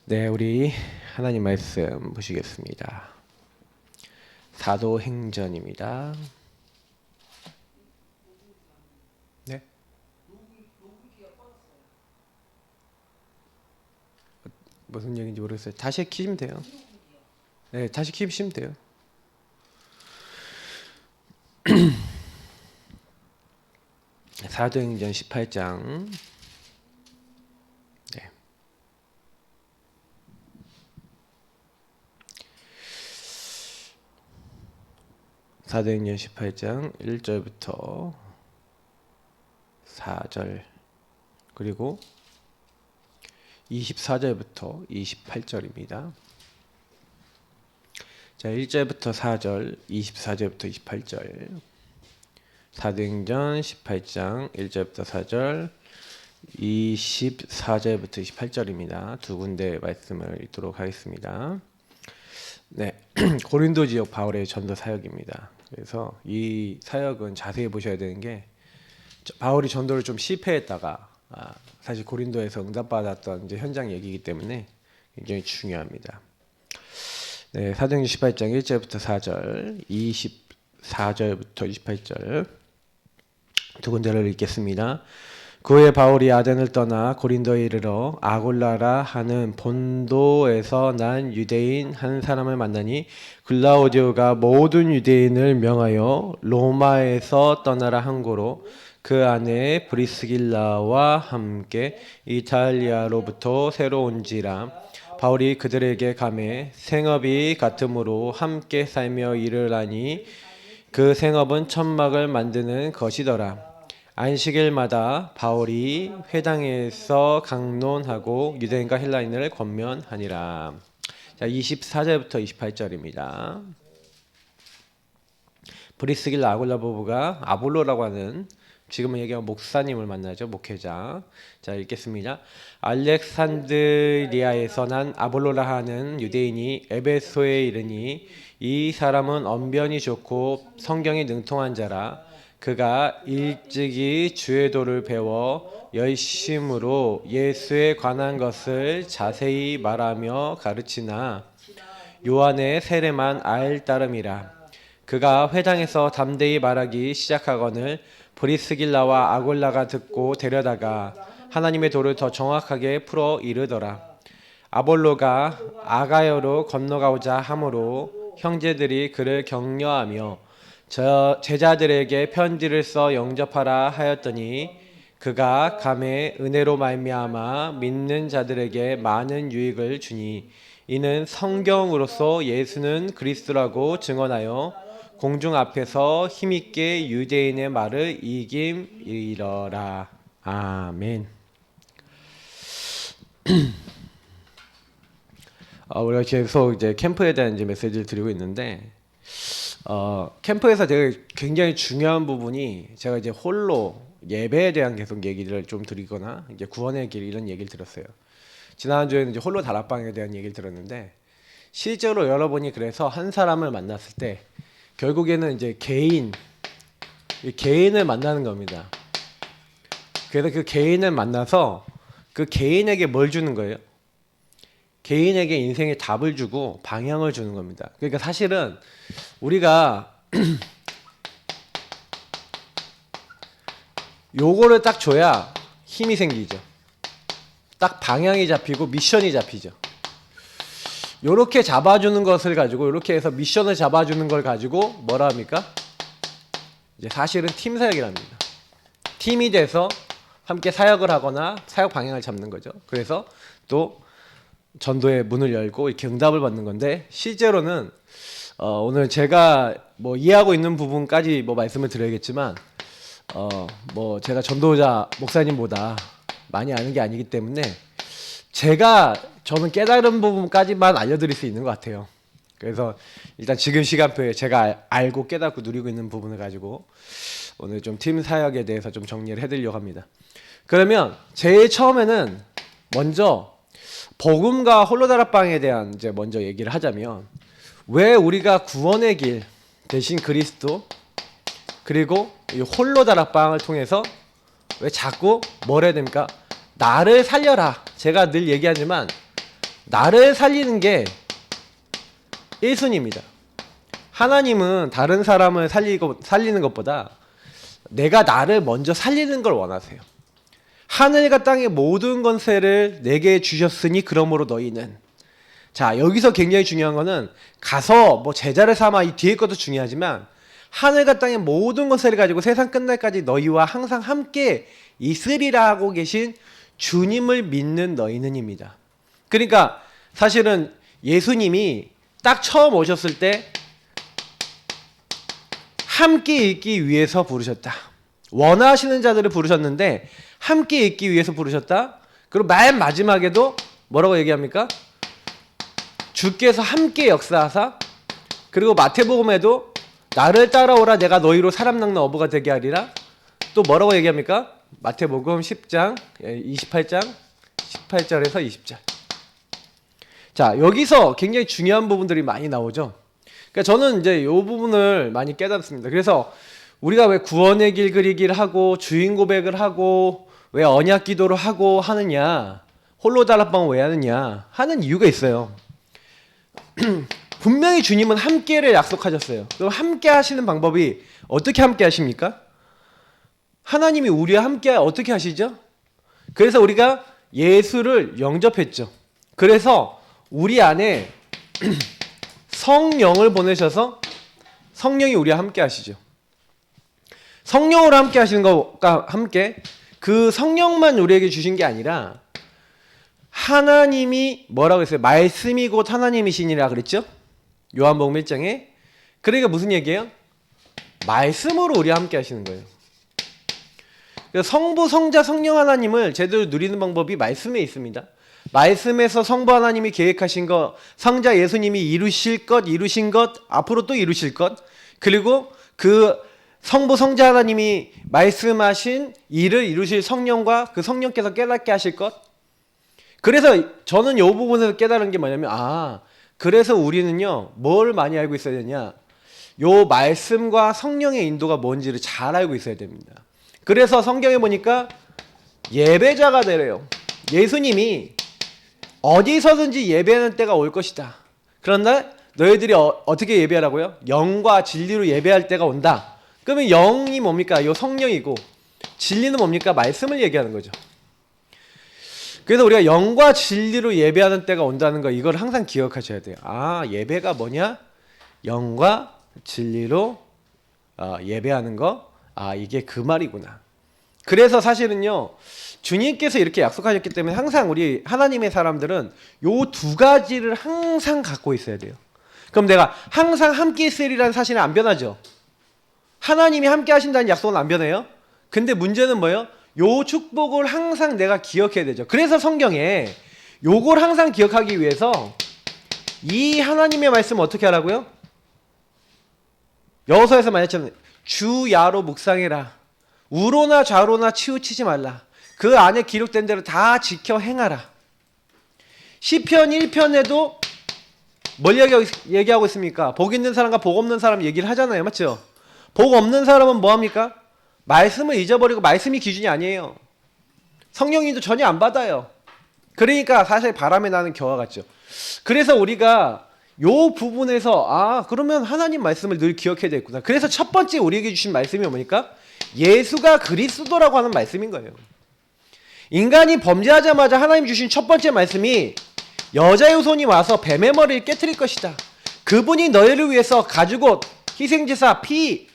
네, 우리 하나님 말씀 보시겠습니다. 사도행전입니다. 네? 무슨 얘기인지 모르겠어요. 다시 키시면 돼요. 네, 다시 키시면 돼요. 사도행전 18장. 네. 사도행전 18장 1절부터 4절 그리고 24절부터 28절입니다. 자, 1절부터 4절, 24절부터 28절. 사도행전 18장 1절부터 4절, 24절부터 28절입니다. 두 군데 말씀을 읽도록 하겠습니다. 네, 고린도 지역 바울의 전도 사역입니다. 그래서 이 사역은 자세히 보셔야 되는 게 바울이 전도를 좀 실패했다가 사실 고린도에서 응답받았던 이제 현장 얘기이기 때문에 굉장히 중요합니다. 네, 사도행전 18장 1절부터 4절, 24절부터 28절 두 군데를 읽겠습니다. 그 후에 바울이 아덴을 떠나 고린도에 이르러 아골라라 하는 본도에서 난 유대인 한 사람을 만나니 글라우디오가 모든 유대인을 명하여 로마에서 떠나라 한 고로 그 안에 브리스길라와 함께 이탈리아로부터 새로 온지라. 바울이 그들에게 가매 생업이 같으므로 함께 살며 일을 하니 그 생업은 천막을 만드는 것이더라. 안식일마다 바울이 회당에서 강론하고 유대인과 헬라인을 권면하니라. 자, 24절부터 28절입니다. 브리스길라 아골라 부부가 아볼로라고 하는 지금은 얘기하면 목사님을 만나죠. 목회자. 자, 읽겠습니다. 알렉산드리아에서 난 아볼로라 하는 유대인이 에베소에 이르니 이 사람은 언변이 좋고 성경에 능통한 자라. 그가 일찍이 주의 도를 배워 열심으로 예수에 관한 것을 자세히 말하며 가르치나 요한의 세례만 알 따름이라. 그가 회당에서 담대히 말하기 시작하거늘 브리스길라와 아골라가 듣고 데려다가 하나님의 도를 더 정확하게 풀어 이르더라. 아볼로가 아가야로 건너가고자 하므로 형제들이 그를 격려하며 제자들에게 편지를 써 영접하라 하였더니 그가 감에 은혜로 말미암아 믿는 자들에게 많은 유익을 주니 이는 성경으로서 예수는 그리스도라고 증언하여 공중 앞에서 힘있게 유대인의 말을 이김이러라. 아멘. 우리가 계속 이제 캠프에 대한 이제 메시지를 드리고 있는데 캠프에서 되게 굉장히 중요한 부분이 제가 이제 홀로 예배에 대한 계속 얘기를 좀 드리거나 이제 구원의 길 이런 얘기를 들었어요. 지난주에는 이제 홀로 다락방에 대한 얘기를 들었는데 실제로 여러분이 그래서 한 사람을 만났을 때 결국에는 이제 개인을 만나는 겁니다. 그래서 그 개인을 만나서 그 개인에게 뭘 주는 거예요? 개인에게 인생의 답을 주고 방향을 주는 겁니다. 그러니까 사실은 우리가 요거를 딱 줘야 힘이 생기죠. 딱 방향이 잡히고 미션이 잡히죠. 요렇게 잡아주는 것을 가지고 요렇게 해서 미션을 잡아주는 걸 가지고 뭐라 합니까? 이제 사실은 팀 사역이랍니다. 팀이 돼서 함께 사역을 하거나 사역 방향을 잡는 거죠. 그래서 또 전도의 문을 열고 이렇게 응답을 받는 건데 실제로는 오늘 제가 뭐 이해하고 있는 부분까지 뭐 말씀을 드려야겠지만 뭐 제가 전도자 목사님보다 많이 아는 게 아니기 때문에 저는 깨달은 부분까지만 알려드릴 수 있는 것 같아요. 그래서 일단 지금 시간표에 제가 알고 깨닫고 누리고 있는 부분을 가지고 오늘 좀 팀 사역에 대해서 좀 정리를 해드리려고 합니다. 그러면 제일 처음에는 먼저 복음과 홀로다락방에 대한 이제 먼저 얘기를 하자면 왜 우리가 구원의 길 대신 그리스도 그리고 이 홀로다락방을 통해서 왜 자꾸 뭘 해야 됩니까? 나를 살려라. 제가 늘 얘기하지만 나를 살리는 게 1순위입니다. 하나님은 다른 사람을 살리는 것보다 내가 나를 먼저 살리는 걸 원하세요. 하늘과 땅의 모든 권세를 내게 주셨으니 그러므로 너희는. 자, 여기서 굉장히 중요한 거는 가서 뭐 제자를 삼아, 이 뒤에 것도 중요하지만 하늘과 땅의 모든 권세를 가지고 세상 끝날까지 너희와 항상 함께 있으리라 하고 계신 주님을 믿는 너희는입니다. 그러니까 사실은 예수님이 딱 처음 오셨을 때 함께 있기 위해서 부르셨다. 원하시는 자들을 부르셨는데 함께 있기 위해서 부르셨다. 그리고 맨 마지막에도 뭐라고 얘기합니까? 주께서 함께 역사하사, 그리고 마태복음에도 나를 따라오라 내가 너희로 사람 낚는 어부가 되게 하리라. 또 뭐라고 얘기합니까? 마태복음 10장 28장 18절에서 20절. 자, 여기서 굉장히 중요한 부분들이 많이 나오죠. 그러니까 저는 이제 이 부분을 많이 깨닫습니다. 그래서 우리가 왜 구원의 길 그리기를 하고 주인 고백을 하고 왜 언약 기도를 하고 하느냐, 홀로 다락방을 왜 하느냐 하는 이유가 있어요. 분명히 주님은 함께를 약속하셨어요. 그럼 함께 하시는 방법이 어떻게 함께 하십니까? 하나님이 우리와 함께 어떻게 하시죠? 그래서 우리가 예수를 영접했죠. 그래서 우리 안에 성령을 보내셔서 성령이 우리와 함께 하시죠. 성령으로 함께 하시는 것과 함께 그 성령만 우리에게 주신 게 아니라 하나님이 뭐라고 했어요? 말씀이 곧 하나님이시니라 그랬죠? 요한복음 1장에. 그러니까 무슨 얘기예요? 말씀으로 우리와 함께 하시는 거예요. 성부, 성자, 성령 하나님을 제대로 누리는 방법이 말씀에 있습니다. 말씀에서 성부 하나님이 계획하신 것, 성자 예수님이 이루신 것, 앞으로 또 이루실 것, 그리고 그 성부, 성자 하나님이 말씀하신 일을 이루실 성령과 그 성령께서 깨닫게 하실 것. 그래서 저는 이 부분에서 깨달은 게 뭐냐면, 그래서 우리는요, 뭘 많이 알고 있어야 되냐? 요 말씀과 성령의 인도가 뭔지를 잘 알고 있어야 됩니다. 그래서 성경에 보니까 예배자가 되래요. 예수님이 어디서든지 예배하는 때가 올 것이다. 그런데 너희들이 어떻게 예배하라고요? 영과 진리로 예배할 때가 온다. 그러면 영이 뭡니까? 요 성령이고 진리는 뭡니까? 말씀을 얘기하는 거죠. 그래서 우리가 영과 진리로 예배하는 때가 온다는 거, 이걸 항상 기억하셔야 돼요. 예배가 뭐냐? 영과 진리로 예배하는 거. 이게 그 말이구나. 그래서 사실은요, 주님께서 이렇게 약속하셨기 때문에 항상 우리 하나님의 사람들은 요 두 가지를 항상 갖고 있어야 돼요. 그럼 내가 항상 함께 있으리라는 사실은 안 변하죠. 하나님이 함께 하신다는 약속은 안 변해요. 근데 문제는 뭐예요? 요 축복을 항상 내가 기억해야 되죠. 그래서 성경에 요걸 항상 기억하기 위해서 이 하나님의 말씀을 어떻게 하라고요? 여호수아에서 말했잖아요. 주야로 묵상해라. 우로나 좌로나 치우치지 말라. 그 안에 기록된 대로 다 지켜 행하라. 시편 1편에도 뭘 얘기하고 있습니까? 복 있는 사람과 복 없는 사람 얘기를 하잖아요. 맞죠? 복 없는 사람은 뭐합니까? 말씀을 잊어버리고 말씀이 기준이 아니에요. 성령님도 전혀 안 받아요. 그러니까 사실 바람에 나는 겨와 같죠. 그래서 우리가 요 부분에서 그러면 하나님 말씀을 늘 기억해야 되겠구나. 그래서 첫 번째 우리에게 주신 말씀이 뭡니까? 예수가 그리스도라고 하는 말씀인 거예요. 인간이 범죄하자마자 하나님 주신 첫 번째 말씀이 여자의 후손이 와서 뱀의 머리를 깨트릴 것이다. 그분이 너희를 위해서 가지고 희생제사 피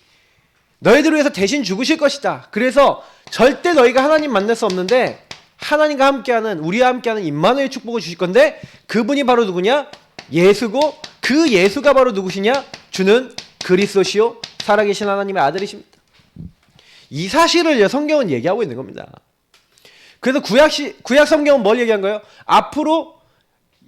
너희들을 위해서 대신 죽으실 것이다. 그래서 절대 너희가 하나님 만날 수 없는데 하나님과 함께하는, 우리와 함께하는 임마누엘 축복을 주실 건데 그분이 바로 누구냐? 예수고, 그 예수가 바로 누구시냐? 주는 그리스도시요 살아계신 하나님의 아들이십니다. 이 사실을 성경은 얘기하고 있는 겁니다. 그래서 구약 성경은 뭘 얘기한 거예요? 앞으로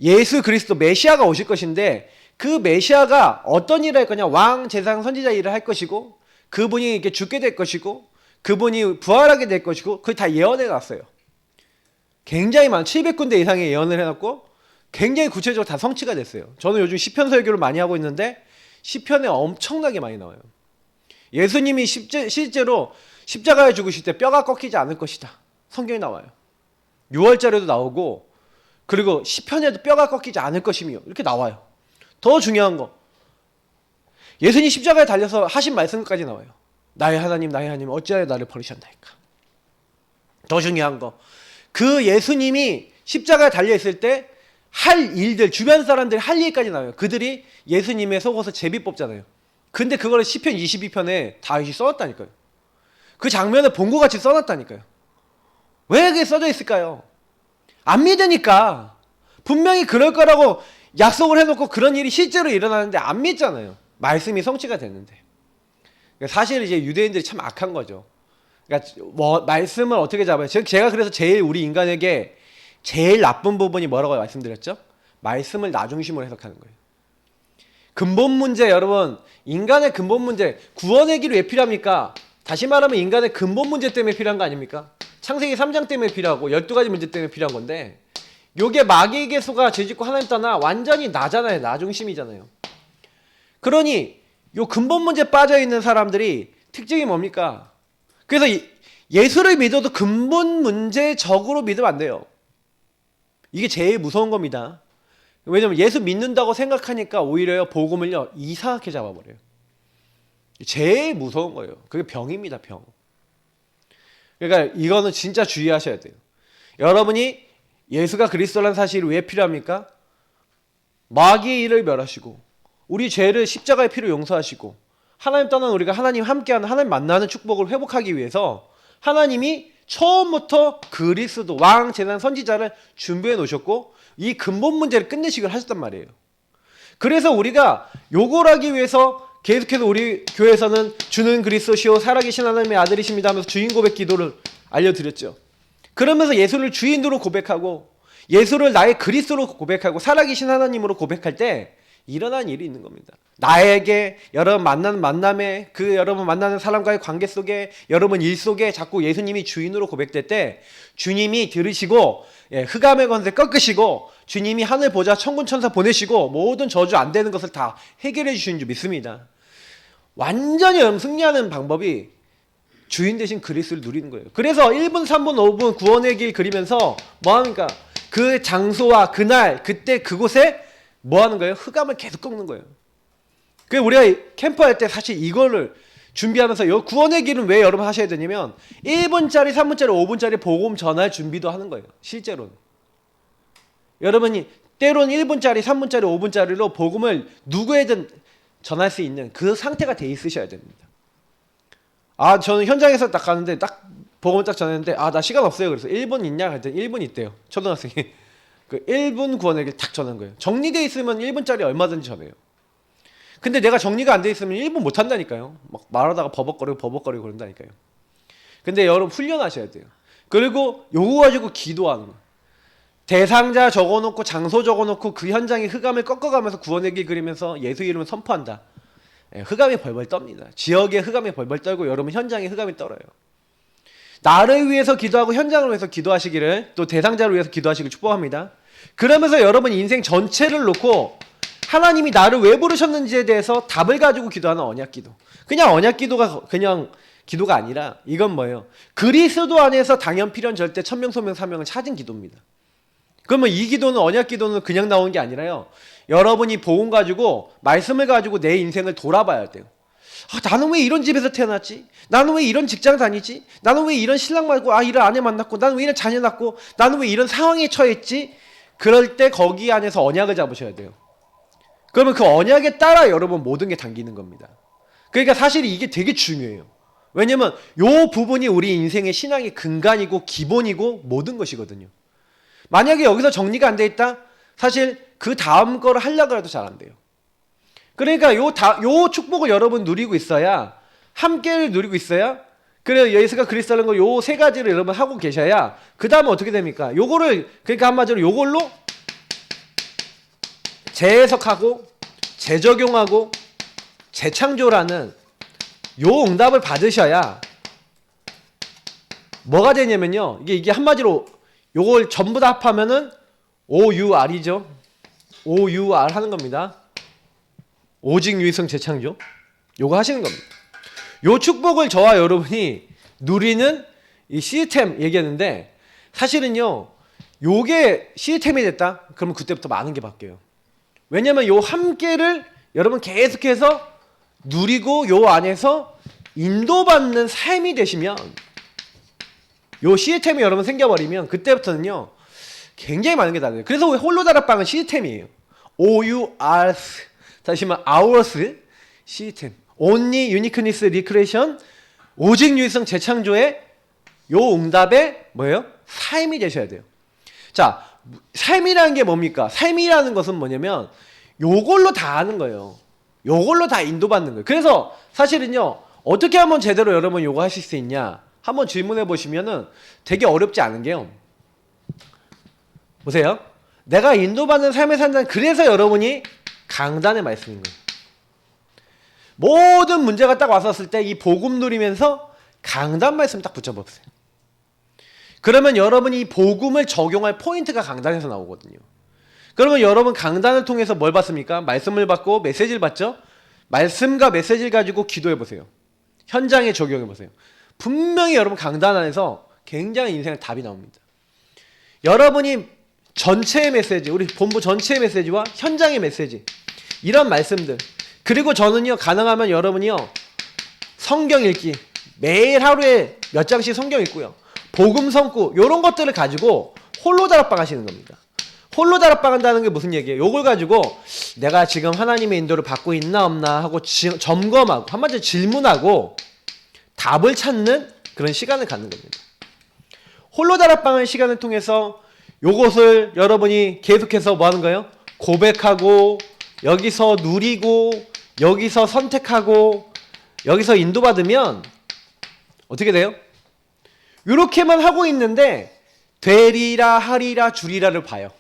예수 그리스도 메시아가 오실 것인데 그 메시아가 어떤 일을 할 거냐? 왕, 제사장, 선지자 일을 할 것이고 그분이 이렇게 죽게 될 것이고 그분이 부활하게 될 것이고 그걸 다 예언해 놨어요. 굉장히 많은 700군데 이상의 예언을 해놨고 굉장히 구체적으로 다 성취가 됐어요. 저는 요즘 시편 설교를 많이 하고 있는데 시편에 엄청나게 많이 나와요. 예수님이 실제로 십자가에 죽으실 때 뼈가 꺾이지 않을 것이다. 성경에 나와요. 6월절에도 나오고 그리고 시편에도 뼈가 꺾이지 않을 것이며 이렇게 나와요. 더 중요한 거, 예수님 십자가에 달려서 하신 말씀까지 나와요. 나의 하나님 어찌하여 나를 버리셨나이까. 더 중요한 거, 그 예수님이 십자가에 달려있을 때 할 일들, 주변 사람들이 할 일까지 나와요. 그들이 예수님의 속옷을 제비 뽑잖아요. 근데 그거를 시편 22편에 다윗이 써놨다니까요. 그 장면을 본 것 같이 써놨다니까요. 왜 그게 써져 있을까요? 안 믿으니까. 분명히 그럴 거라고 약속을 해놓고 그런 일이 실제로 일어나는데 안 믿잖아요. 말씀이 성취가 됐는데. 사실 이제 유대인들이 참 악한 거죠. 그러니까 말씀을 어떻게 잡아요? 제가 그래서 제일 우리 인간에게 제일 나쁜 부분이 뭐라고 말씀드렸죠? 말씀을 나 중심으로 해석하는 거예요. 근본 문제, 여러분, 인간의 근본 문제, 구원의 길이 왜 필요합니까? 다시 말하면 인간의 근본 문제 때문에 필요한 거 아닙니까? 창세기 3장 때문에 필요하고 12가지 문제 때문에 필요한 건데, 요게 마귀의 계수가 죄짓고 하나님 떠나 완전히 나잖아요. 나 중심이잖아요. 그러니 요 근본 문제에 빠져있는 사람들이 특징이 뭡니까? 그래서 예수를 믿어도 근본 문제적으로 믿으면 안 돼요. 이게 제일 무서운 겁니다. 왜냐면 예수 믿는다고 생각하니까 오히려 복음을요 이상하게 잡아버려요. 제일 무서운 거예요. 그게 병입니다. 병. 그러니까 이거는 진짜 주의하셔야 돼요. 여러분이 예수가 그리스도라는 사실이 왜 필요합니까? 마귀의 일을 멸하시고 우리 죄를 십자가의 피로 용서하시고 하나님 떠난 우리가 하나님 함께하는, 하나님 만나는 축복을 회복하기 위해서 하나님이 처음부터 그리스도 왕 제단 선지자를 준비해 놓으셨고 이 근본 문제를 끝내시기를 하셨단 말이에요. 그래서 우리가 요걸 하기 위해서 계속해서 우리 교회에서는 주는 그리스도시요 살아계신 하나님의 아들이십니다 하면서 주인 고백 기도를 알려드렸죠. 그러면서 예수를 주인으로 고백하고 예수를 나의 그리스도로 고백하고 살아계신 하나님으로 고백할 때 일어난 일이 있는 겁니다. 나에게, 여러분 만나는 만남에, 여러분 만나는 사람과의 관계 속에, 여러분 일 속에 자꾸 예수님이 주인으로 고백될 때 주님이 들으시고 흑암의 권세 꺾으시고 주님이 하늘 보좌 천군 천사 보내시고 모든 저주 안 되는 것을 다 해결해 주시는 줄 믿습니다. 완전히 여러분 승리하는 방법이 주인 대신 그리스도를 누리는 거예요. 그래서 1분, 3분, 5분 구원의 길 그리면서 뭐 합니까? 그 장소와 그날, 그때, 그곳에 뭐 하는 거예요? 흑암을 계속 꺾는 거예요. 그래서 우리가 캠프 할 때 사실 이거를 준비하면서 이 구원의 길은 왜 여러분 하셔야 되냐면 1분짜리, 3분짜리, 5분짜리 복음 전할 준비도 하는 거예요. 실제로는. 여러분이 때로는 1분짜리, 3분짜리, 5분짜리로 복음을 누구에든 전할 수 있는 그 상태가 돼 있으셔야 됩니다. 아, 저는 현장에서 딱 가는데 딱 복음을 딱 전했는데 나 시간 없어요. 그래서 1분 있냐? 그랬더니 1분 있대요. 초등학생이. 그 1분 구원의 길 딱 전한 거예요. 정리되어 있으면 1분짜리 얼마든지 전해요. 근데 내가 정리가 안 돼 있으면 1분 못 한다니까요. 막 말하다가 버벅거리고 그런다니까요. 근데 여러분 훈련하셔야 돼요. 그리고 요거 가지고 기도하는 거예요. 대상자 적어놓고 장소 적어놓고 그 현장에 흑암을 꺾어가면서 구원의 길 그리면서 예수 이름을 선포한다. 흑암이 벌벌 떱니다. 지역에 흑암이 벌벌 떨고 여러분 현장에 흑암이 떨어요. 나를 위해서 기도하고 현장을 위해서 기도하시기를, 또 대상자를 위해서 기도하시길 축복합니다. 그러면서 여러분 인생 전체를 놓고 하나님이 나를 왜 부르셨는지에 대해서 답을 가지고 기도하는 언약기도. 그냥 언약기도가 그냥 기도가 아니라 이건 뭐예요? 그리스도 안에서 당연 필연 절대 천명 소명 사명을 찾은 기도입니다. 그러면 이 기도는, 언약기도는 그냥 나오는 게 아니라요, 여러분이 복음 가지고 말씀을 가지고 내 인생을 돌아봐야 돼요. 나는 왜 이런 집에서 태어났지? 나는 왜 이런 직장 다니지? 나는 왜 이런 신랑 말고 이런 아내 만났고, 나는 왜 이런 자녀 낳고, 나는 왜 이런 상황에 처했지? 그럴 때 거기 안에서 언약을 잡으셔야 돼요. 그러면 그 언약에 따라 여러분 모든 게 당기는 겁니다. 그러니까 사실 이게 되게 중요해요. 왜냐면 요 부분이 우리 인생의 신앙의 근간이고 기본이고 모든 것이거든요. 만약에 여기서 정리가 안 돼 있다? 사실 그 다음 거를 하려고 해도 잘 안 돼요. 그러니까 요 축복을 여러분 누리고 있어야, 함께를 누리고 있어야, 그래 예수가 그리스도라는 거 요 세 가지를 여러분 하고 계셔야 그 다음에 어떻게 됩니까? 요거를, 그러니까 한마디로 요걸로 재해석하고 재적용하고 재창조라는 요 응답을 받으셔야 뭐가 되냐면요, 이게 한마디로 요걸 전부 다 합하면은 OUR이죠. OUR 하는 겁니다. 오직 유일성 재창조. 요거 하시는 겁니다. 요 축복을 저와 여러분이 누리는 이 시스템 얘기했는데, 사실은요 요게 시스템이 됐다? 그러면 그때부터 많은 게 바뀌어요. 왜냐면 요 함께를 여러분 계속해서 누리고 요 안에서 인도받는 삶이 되시면 요 시스템이 여러분 생겨버리면 그때부터는요 굉장히 많은 게 달라요. 그래서 홀로다락방은 시스템이에요. OURS 다시 말해 hours 시스템 only uniqueness recreation 오직 유일성 재창조의 요 응답에 뭐예요? 삶이 되셔야 돼요. 자, 삶이라는 게 뭡니까? 삶이라는 것은 뭐냐면 요걸로 다 아는 거예요. 요걸로 다 인도받는 거예요. 그래서 사실은요 어떻게 하면 제대로 여러분 요거 하실 수 있냐 한번 질문해 보시면은 되게 어렵지 않은 게요. 보세요. 내가 인도받는 삶을 산다는 그래서 여러분이 강단의 말씀인 거예요. 모든 문제가 딱 왔었을 때 이 복음 누리면서 강단 말씀 딱 붙여보세요. 그러면 여러분이 이 복음을 적용할 포인트가 강단에서 나오거든요. 그러면 여러분 강단을 통해서 뭘 받습니까? 말씀을 받고 메시지를 받죠? 말씀과 메시지를 가지고 기도해 보세요. 현장에 적용해 보세요. 분명히 여러분 강단 안에서 굉장히 인생의 답이 나옵니다. 여러분이 전체의 메시지, 우리 본부 전체의 메시지와 현장의 메시지 이런 말씀들 그리고 저는요 가능하면 여러분이요 성경 읽기 매일 하루에 몇 장씩 성경 읽고요 복음 성구 이런 것들을 가지고 홀로 다락방 하시는 겁니다. 홀로 다락방 한다는 게 무슨 얘기예요? 요걸 가지고 내가 지금 하나님의 인도를 받고 있나 없나 하고 점검하고 한마디로 질문하고 답을 찾는 그런 시간을 갖는 겁니다. 홀로 다락방의 시간을 통해서 요것을 여러분이 계속해서 뭐 하는 거예요? 고백하고 여기서 누리고 여기서 선택하고 여기서 인도받으면 어떻게 돼요? 이렇게만 하고 있는데 되리라 하리라 주리라를 봐요.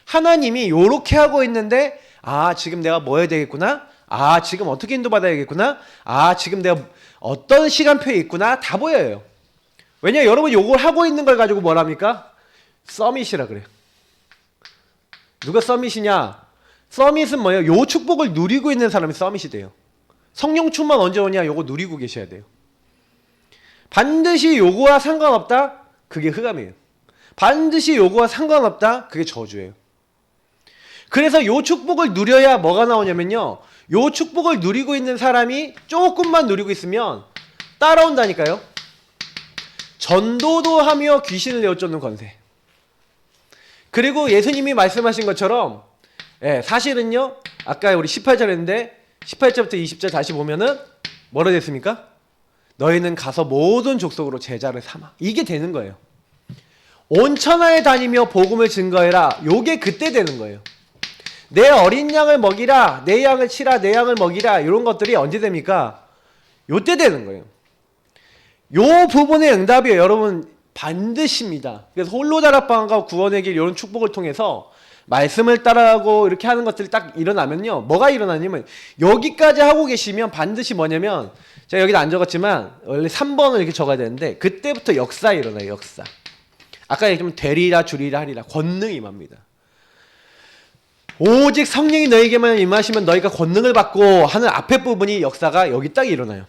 하나님이 요렇게 하고 있는데 아 지금 내가 뭐 해야 되겠구나 아 지금 어떻게 인도받아야겠구나 아 지금 내가 어떤 시간표에 있구나 다 보여요. 왜냐 여러분 요걸 하고 있는 걸 가지고 뭐랍니까? 서밋이라 그래요. 누가 서밋이냐? 서밋은 뭐예요? 요 축복을 누리고 있는 사람이 서밋이 돼요. 성령 충만 언제 오냐? 요거 누리고 계셔야 돼요. 반드시 요거와 상관없다? 그게 흑암이에요. 반드시 요거와 상관없다? 그게 저주예요. 그래서 요 축복을 누려야 뭐가 나오냐면요. 요 축복을 누리고 있는 사람이 조금만 누리고 있으면 따라온다니까요. 전도도 하며 귀신을 내어쫓는 권세. 그리고 예수님이 말씀하신 것처럼 사실은요. 아까 우리 18절 했는데 18절부터 20절 다시 보면은 뭐라 됐습니까? 너희는 가서 모든 족속으로 제자를 삼아. 이게 되는 거예요. 온 천하에 다니며 복음을 증거해라. 요게 그때 되는 거예요. 내 어린 양을 먹이라. 내 양을 치라. 내 양을 먹이라. 이런 것들이 언제 됩니까? 요때 되는 거예요. 요 부분의 응답이에요. 여러분 반드시입니다. 그래서 홀로 다락방과 구원의 길 이런 축복을 통해서 말씀을 따라하고 이렇게 하는 것들이 딱 일어나면요. 뭐가 일어나냐면 여기까지 하고 계시면 반드시 뭐냐면 제가 여기다 안 적었지만 원래 3번을 이렇게 적어야 되는데 그때부터 역사 일어나요. 역사. 아까 얘기했지만 되리라 주리라 하리라 권능이 임합니다. 오직 성령이 너에게만 임하시면 너희가 권능을 받고 하는 앞에 부분이 역사가 여기 딱 일어나요.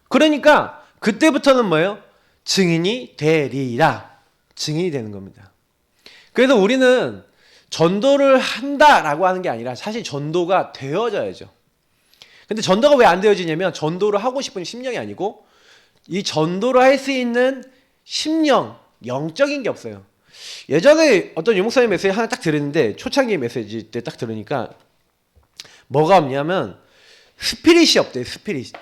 그러니까 그때부터는 뭐예요? 증인이 되리라. 증인이 되는 겁니다. 그래서 우리는 전도를 한다라고 하는 게 아니라 사실 전도가 되어져야죠. 근데 전도가 왜 안 되어지냐면 전도를 하고 싶은 심령이 아니고 이 전도를 할 수 있는 심령, 영적인 게 없어요. 예전에 어떤 유목사님 메시지 하나 딱 들었는데 초창기 메시지 때 딱 들으니까 뭐가 없냐면 스피릿이 없대요. 스피릿.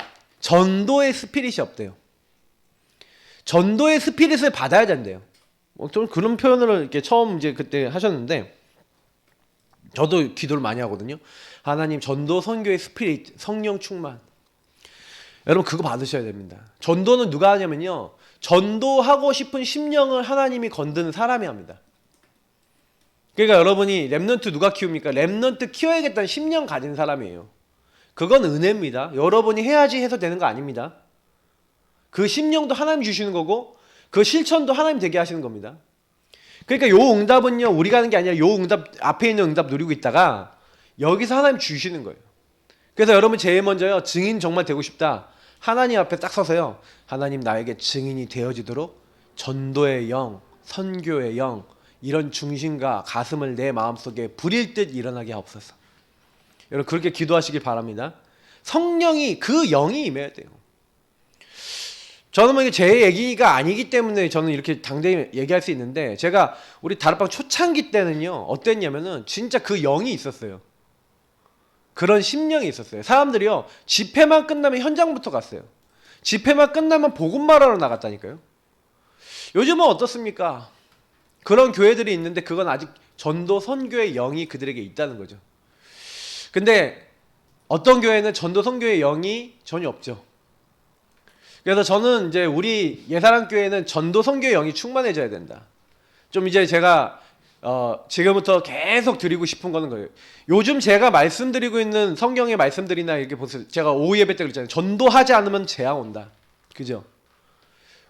전도의 스피릿이 없대요. 전도의 스피릿을 받아야 된대요. 좀 그런 표현을 이렇게 처음 이제 그때 하셨는데 저도 기도를 많이 하거든요. 하나님 전도 선교의 스피릿 성령 충만. 여러분 그거 받으셔야 됩니다. 전도는 누가 하냐면요. 전도하고 싶은 심령을 하나님이 건드는 사람이 합니다. 그러니까 여러분이 렘넌트 누가 키웁니까? 렘넌트 키워야겠다는 심령 가진 사람이에요. 그건 은혜입니다. 여러분이 해야지 해서 되는 거 아닙니다. 그 심령도 하나님 주시는 거고 그 실천도 하나님 되게 하시는 겁니다. 그러니까 요 응답은요 우리가 하는 게 아니라 요 응답 앞에 있는 응답 누리고 있다가 여기서 하나님 주시는 거예요. 그래서 여러분 제일 먼저요 증인 정말 되고 싶다. 하나님 앞에 딱 서서요 하나님 나에게 증인이 되어지도록 전도의 영, 선교의 영, 이런 중심과 가슴을 내 마음속에 불일 듯 일어나게 하옵소서. 여러분 그렇게 기도하시길 바랍니다. 성령이 그 영이 임해야 돼요. 저는 뭐 이게 제 얘기가 아니기 때문에 저는 이렇게 당당히 얘기할 수 있는데, 제가 우리 다락방 초창기 때는요 어땠냐면은 진짜 그 영이 있었어요. 그런 심령이 있었어요. 사람들이요 집회만 끝나면 현장부터 갔어요. 집회만 끝나면 복음 말하러 나갔다니까요. 요즘은 어떻습니까? 그런 교회들이 있는데 그건 아직 전도 선교의 영이 그들에게 있다는 거죠. 근데 어떤 교회는 전도 선교의 영이 전혀 없죠. 그래서 저는 이제 우리 예사랑 교회는 전도 선교의 영이 충만해져야 된다. 좀 이제 제가 지금부터 계속 드리고 싶은 거는 거예요. 요즘 제가 말씀드리고 있는 성경의 말씀들이나 이렇게 보세요. 제가 오후 예배 때 그랬잖아요. 전도하지 않으면 재앙 온다. 그죠?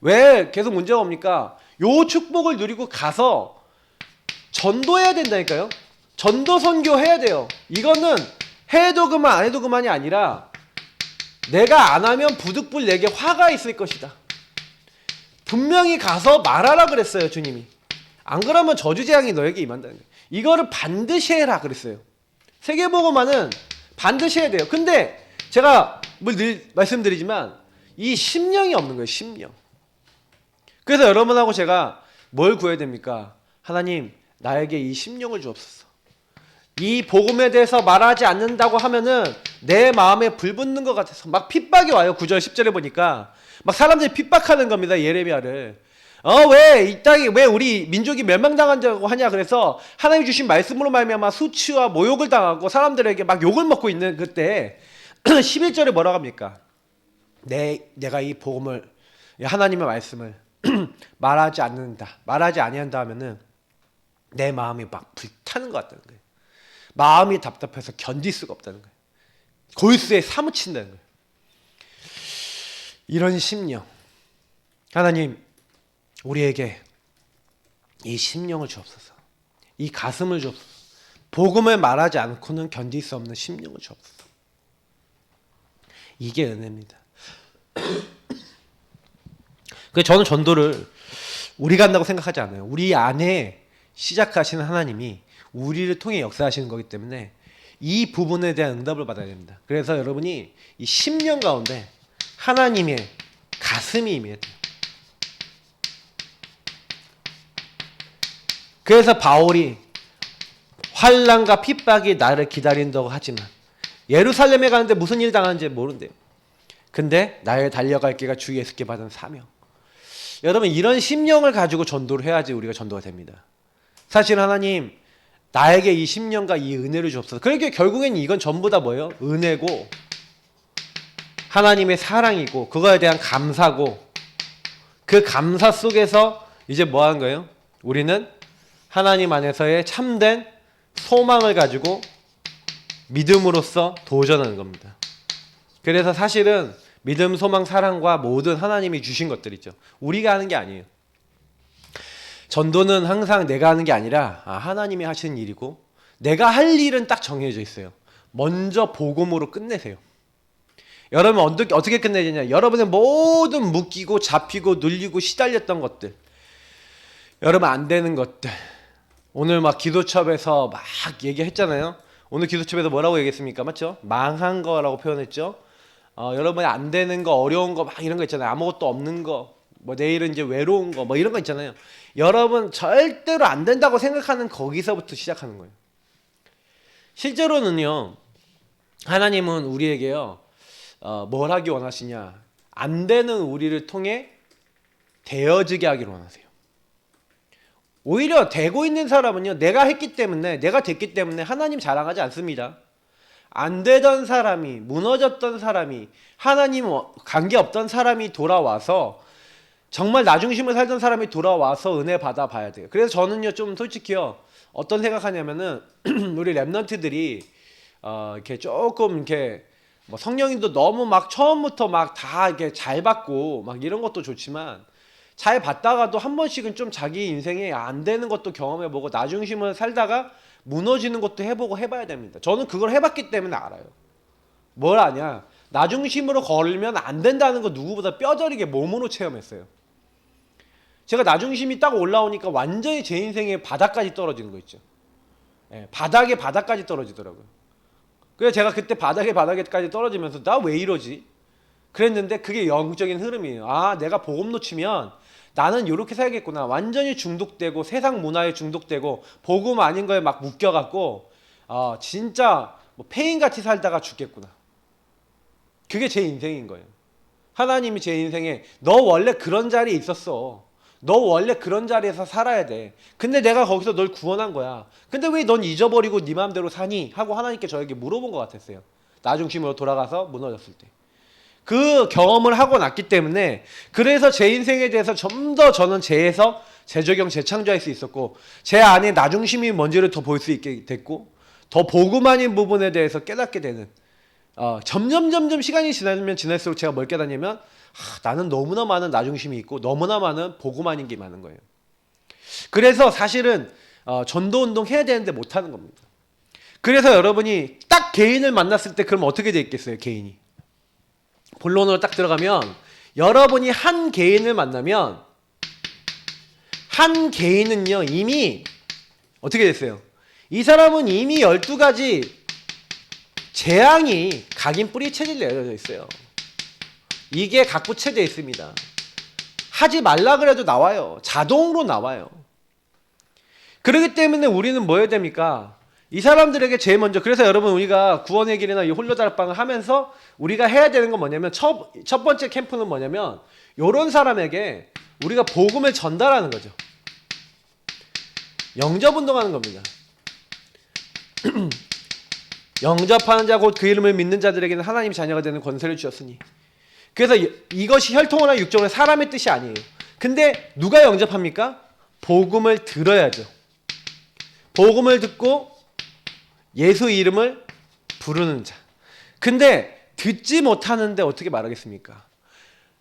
왜 계속 문제가 옵니까? 요 축복을 누리고 가서 전도해야 된다니까요. 전도 선교해야 돼요. 이거는 해도 그만 안 해도 그만이 아니라 내가 안 하면 부득불 내게 화가 있을 것이다. 분명히 가서 말하라 그랬어요, 주님이. 안 그러면 저주재앙이 너에게 임한다는 거예요. 이거를 반드시 해라 그랬어요. 세계복음화는 반드시 해야 돼요. 근데 제가 늘 말씀드리지만 이 심령이 없는 거예요, 심령. 그래서 여러분하고 제가 뭘 구해야 됩니까? 하나님, 나에게 이 심령을 주옵소서. 이 복음에 대해서 말하지 않는다고 하면은 내 마음에 불 붙는 것 같아서 막 핍박이 와요. 9절 10절에 보니까 막 사람들이 핍박하는 겁니다. 예레미야를. 왜 이 땅이, 왜 우리 민족이 멸망당한다고 하냐. 그래서 하나님 주신 말씀으로 말미암아 수치와 모욕을 당하고 사람들에게 막 욕을 먹고 있는 그때 11절에 뭐라고 합니까? 내가 이 복음을, 하나님의 말씀을 말하지 않는다, 말하지 아니한다 하면은 내 마음이 막 불타는 것 같다는 거예요. 마음이 답답해서 견딜 수가 없다는 거예요. 골수에 사무친다는 거예요. 이런 심령, 하나님 우리에게 이 심령을 주옵소서. 이 가슴을 주옵소서. 복음을 말하지 않고는 견딜 수 없는 심령을 주옵소서. 이게 은혜입니다. 그래서 저는 전도를 우리가 한다고 생각하지 않아요. 우리 안에 시작하시는 하나님이 우리를 통해 역사하시는 거기 때문에 이 부분에 대한 응답을 받아야 됩니다. 그래서 여러분이 이 심령 가운데 하나님의 가슴이 임해야 돼요. 그래서 바울이 환난과 핍박이 나를 기다린다고 하지만 예루살렘에 가는데 무슨 일 당하는지 모른대요. 근데 나의 달려갈 길가 주 예수께 받은 사명. 여러분 이런 심령을 가지고 전도를 해야지 우리가 전도가 됩니다. 사실 하나님 나에게 이 심령과 이 은혜를 주옵소서. 그러니까 결국엔 이건 전부 다 뭐예요? 은혜고 하나님의 사랑이고 그거에 대한 감사고, 그 감사 속에서 이제 뭐 하는 거예요? 우리는 하나님 안에서의 참된 소망을 가지고 믿음으로써 도전하는 겁니다. 그래서 사실은 믿음, 소망, 사랑과 모든 하나님이 주신 것들이죠. 우리가 하는 게 아니에요. 전도는 항상 내가 하는 게 아니라 하나님이 하시는 일이고, 내가 할 일은 딱 정해져 있어요. 먼저 복음으로 끝내세요. 여러분 어떻게 끝내냐? 여러분의 모든 묶이고 잡히고 눌리고 시달렸던 것들, 여러분 안 되는 것들, 오늘 막 기도첩에서 막 얘기했잖아요. 오늘 기도첩에서 뭐라고 얘기했습니까? 맞죠? 망한 거라고 표현했죠. 여러분이 안 되는 거, 어려운 거 막 이런 거 있잖아요. 아무것도 없는 거, 뭐 내일은 이제 외로운 거, 뭐 이런 거 있잖아요. 여러분 절대로 안 된다고 생각하는 거기서부터 시작하는 거예요. 실제로는요, 하나님은 우리에게요, 뭘 하기 원하시냐? 안 되는 우리를 통해 되어지게 하기를 원하세요. 오히려 되고 있는 사람은요, 내가 했기 때문에, 내가 됐기 때문에 하나님 자랑하지 않습니다. 안 되던 사람이, 무너졌던 사람이, 하나님 관계없던 사람이 돌아와서, 정말 나 중심을 살던 사람이 돌아와서 은혜 받아봐야 돼요. 그래서 저는요, 좀 솔직히요, 어떤 생각하냐면은 우리 랩런트들이 이렇게 조금 이렇게 뭐 성령님도 너무 막 처음부터 막 다 이렇게 잘 받고 막 이런 것도 좋지만, 잘 받다가도 한 번씩은 좀 자기 인생에 안 되는 것도 경험해보고 나 중심을 살다가 무너지는 것도 해보고 해봐야 됩니다. 저는 그걸 해봤기 때문에 알아요. 뭘 아냐? 나 중심으로 걸면 안 된다는 거 누구보다 뼈저리게 몸으로 체험했어요. 제가 나중심이 딱 올라오니까 완전히 제 인생의 바닥까지 떨어지는 거 있죠. 예, 바닥에 바닥까지 떨어지더라고요. 그래서 제가 그때 바닥에까지 떨어지면서 나 왜 이러지? 그랬는데 그게 영적인 흐름이에요. 아, 내가 복음 놓치면 나는 이렇게 살겠구나. 완전히 중독되고 세상 문화에 중독되고 복음 아닌 거에 막 묶여갖고 진짜 뭐 폐인같이 살다가 죽겠구나. 그게 제 인생인 거예요. 하나님이 제 인생에 너 원래 그런 자리에 있었어. 너 원래 그런 자리에서 살아야 돼. 근데 내가 거기서 널 구원한 거야. 근데 왜 넌 잊어버리고 네 마음대로 사니? 하고 하나님께 저에게 물어본 것 같았어요. 나중심으로 돌아가서 무너졌을 때. 그 경험을 하고 났기 때문에 그래서 제 인생에 대해서 좀 더 저는 재적용, 재창조할 수 있었고 제 안에 나중심이 뭔지를 더 볼 수 있게 됐고 더 복음 아닌 부분에 대해서 깨닫게 되는 점점 시간이 지나면 지날수록 제가 뭘 깨닫냐면 나는 너무나 많은 나중심이 있고 너무나 많은 복음 아닌 게 많은 거예요. 그래서 사실은 전도운동 해야 되는데 못하는 겁니다. 그래서 여러분이 딱 개인을 만났을 때 그럼 어떻게 돼 있겠어요? 개인이 본론으로 딱 들어가면 여러분이 한 개인을 만나면 한 개인은요 이미 어떻게 됐어요? 이 사람은 이미 12가지 재앙이 각인 뿌리 체질이 내려져 있어요. 이게 각부채되어 있습니다. 하지 말라 그래도 나와요. 자동으로 나와요. 그렇기 때문에 우리는 뭐 해야 됩니까? 이 사람들에게 제일 먼저 그래서 여러분 우리가 구원의 길이나 이 홀로다락방을 하면서 우리가 해야 되는 건 뭐냐면 첫 번째 캠프는 뭐냐면 요런 사람에게 우리가 복음을 전달하는 거죠. 영접운동하는 겁니다. 영접하는 자 곧 그 이름을 믿는 자들에게는 하나님 자녀가 되는 권세를 주셨으니 그래서 이것이 혈통이나 육적으로 사람의 뜻이 아니에요. 근데 누가 영접합니까? 복음을 들어야죠. 복음을 듣고 예수 이름을 부르는 자. 근데 듣지 못하는데 어떻게 말하겠습니까?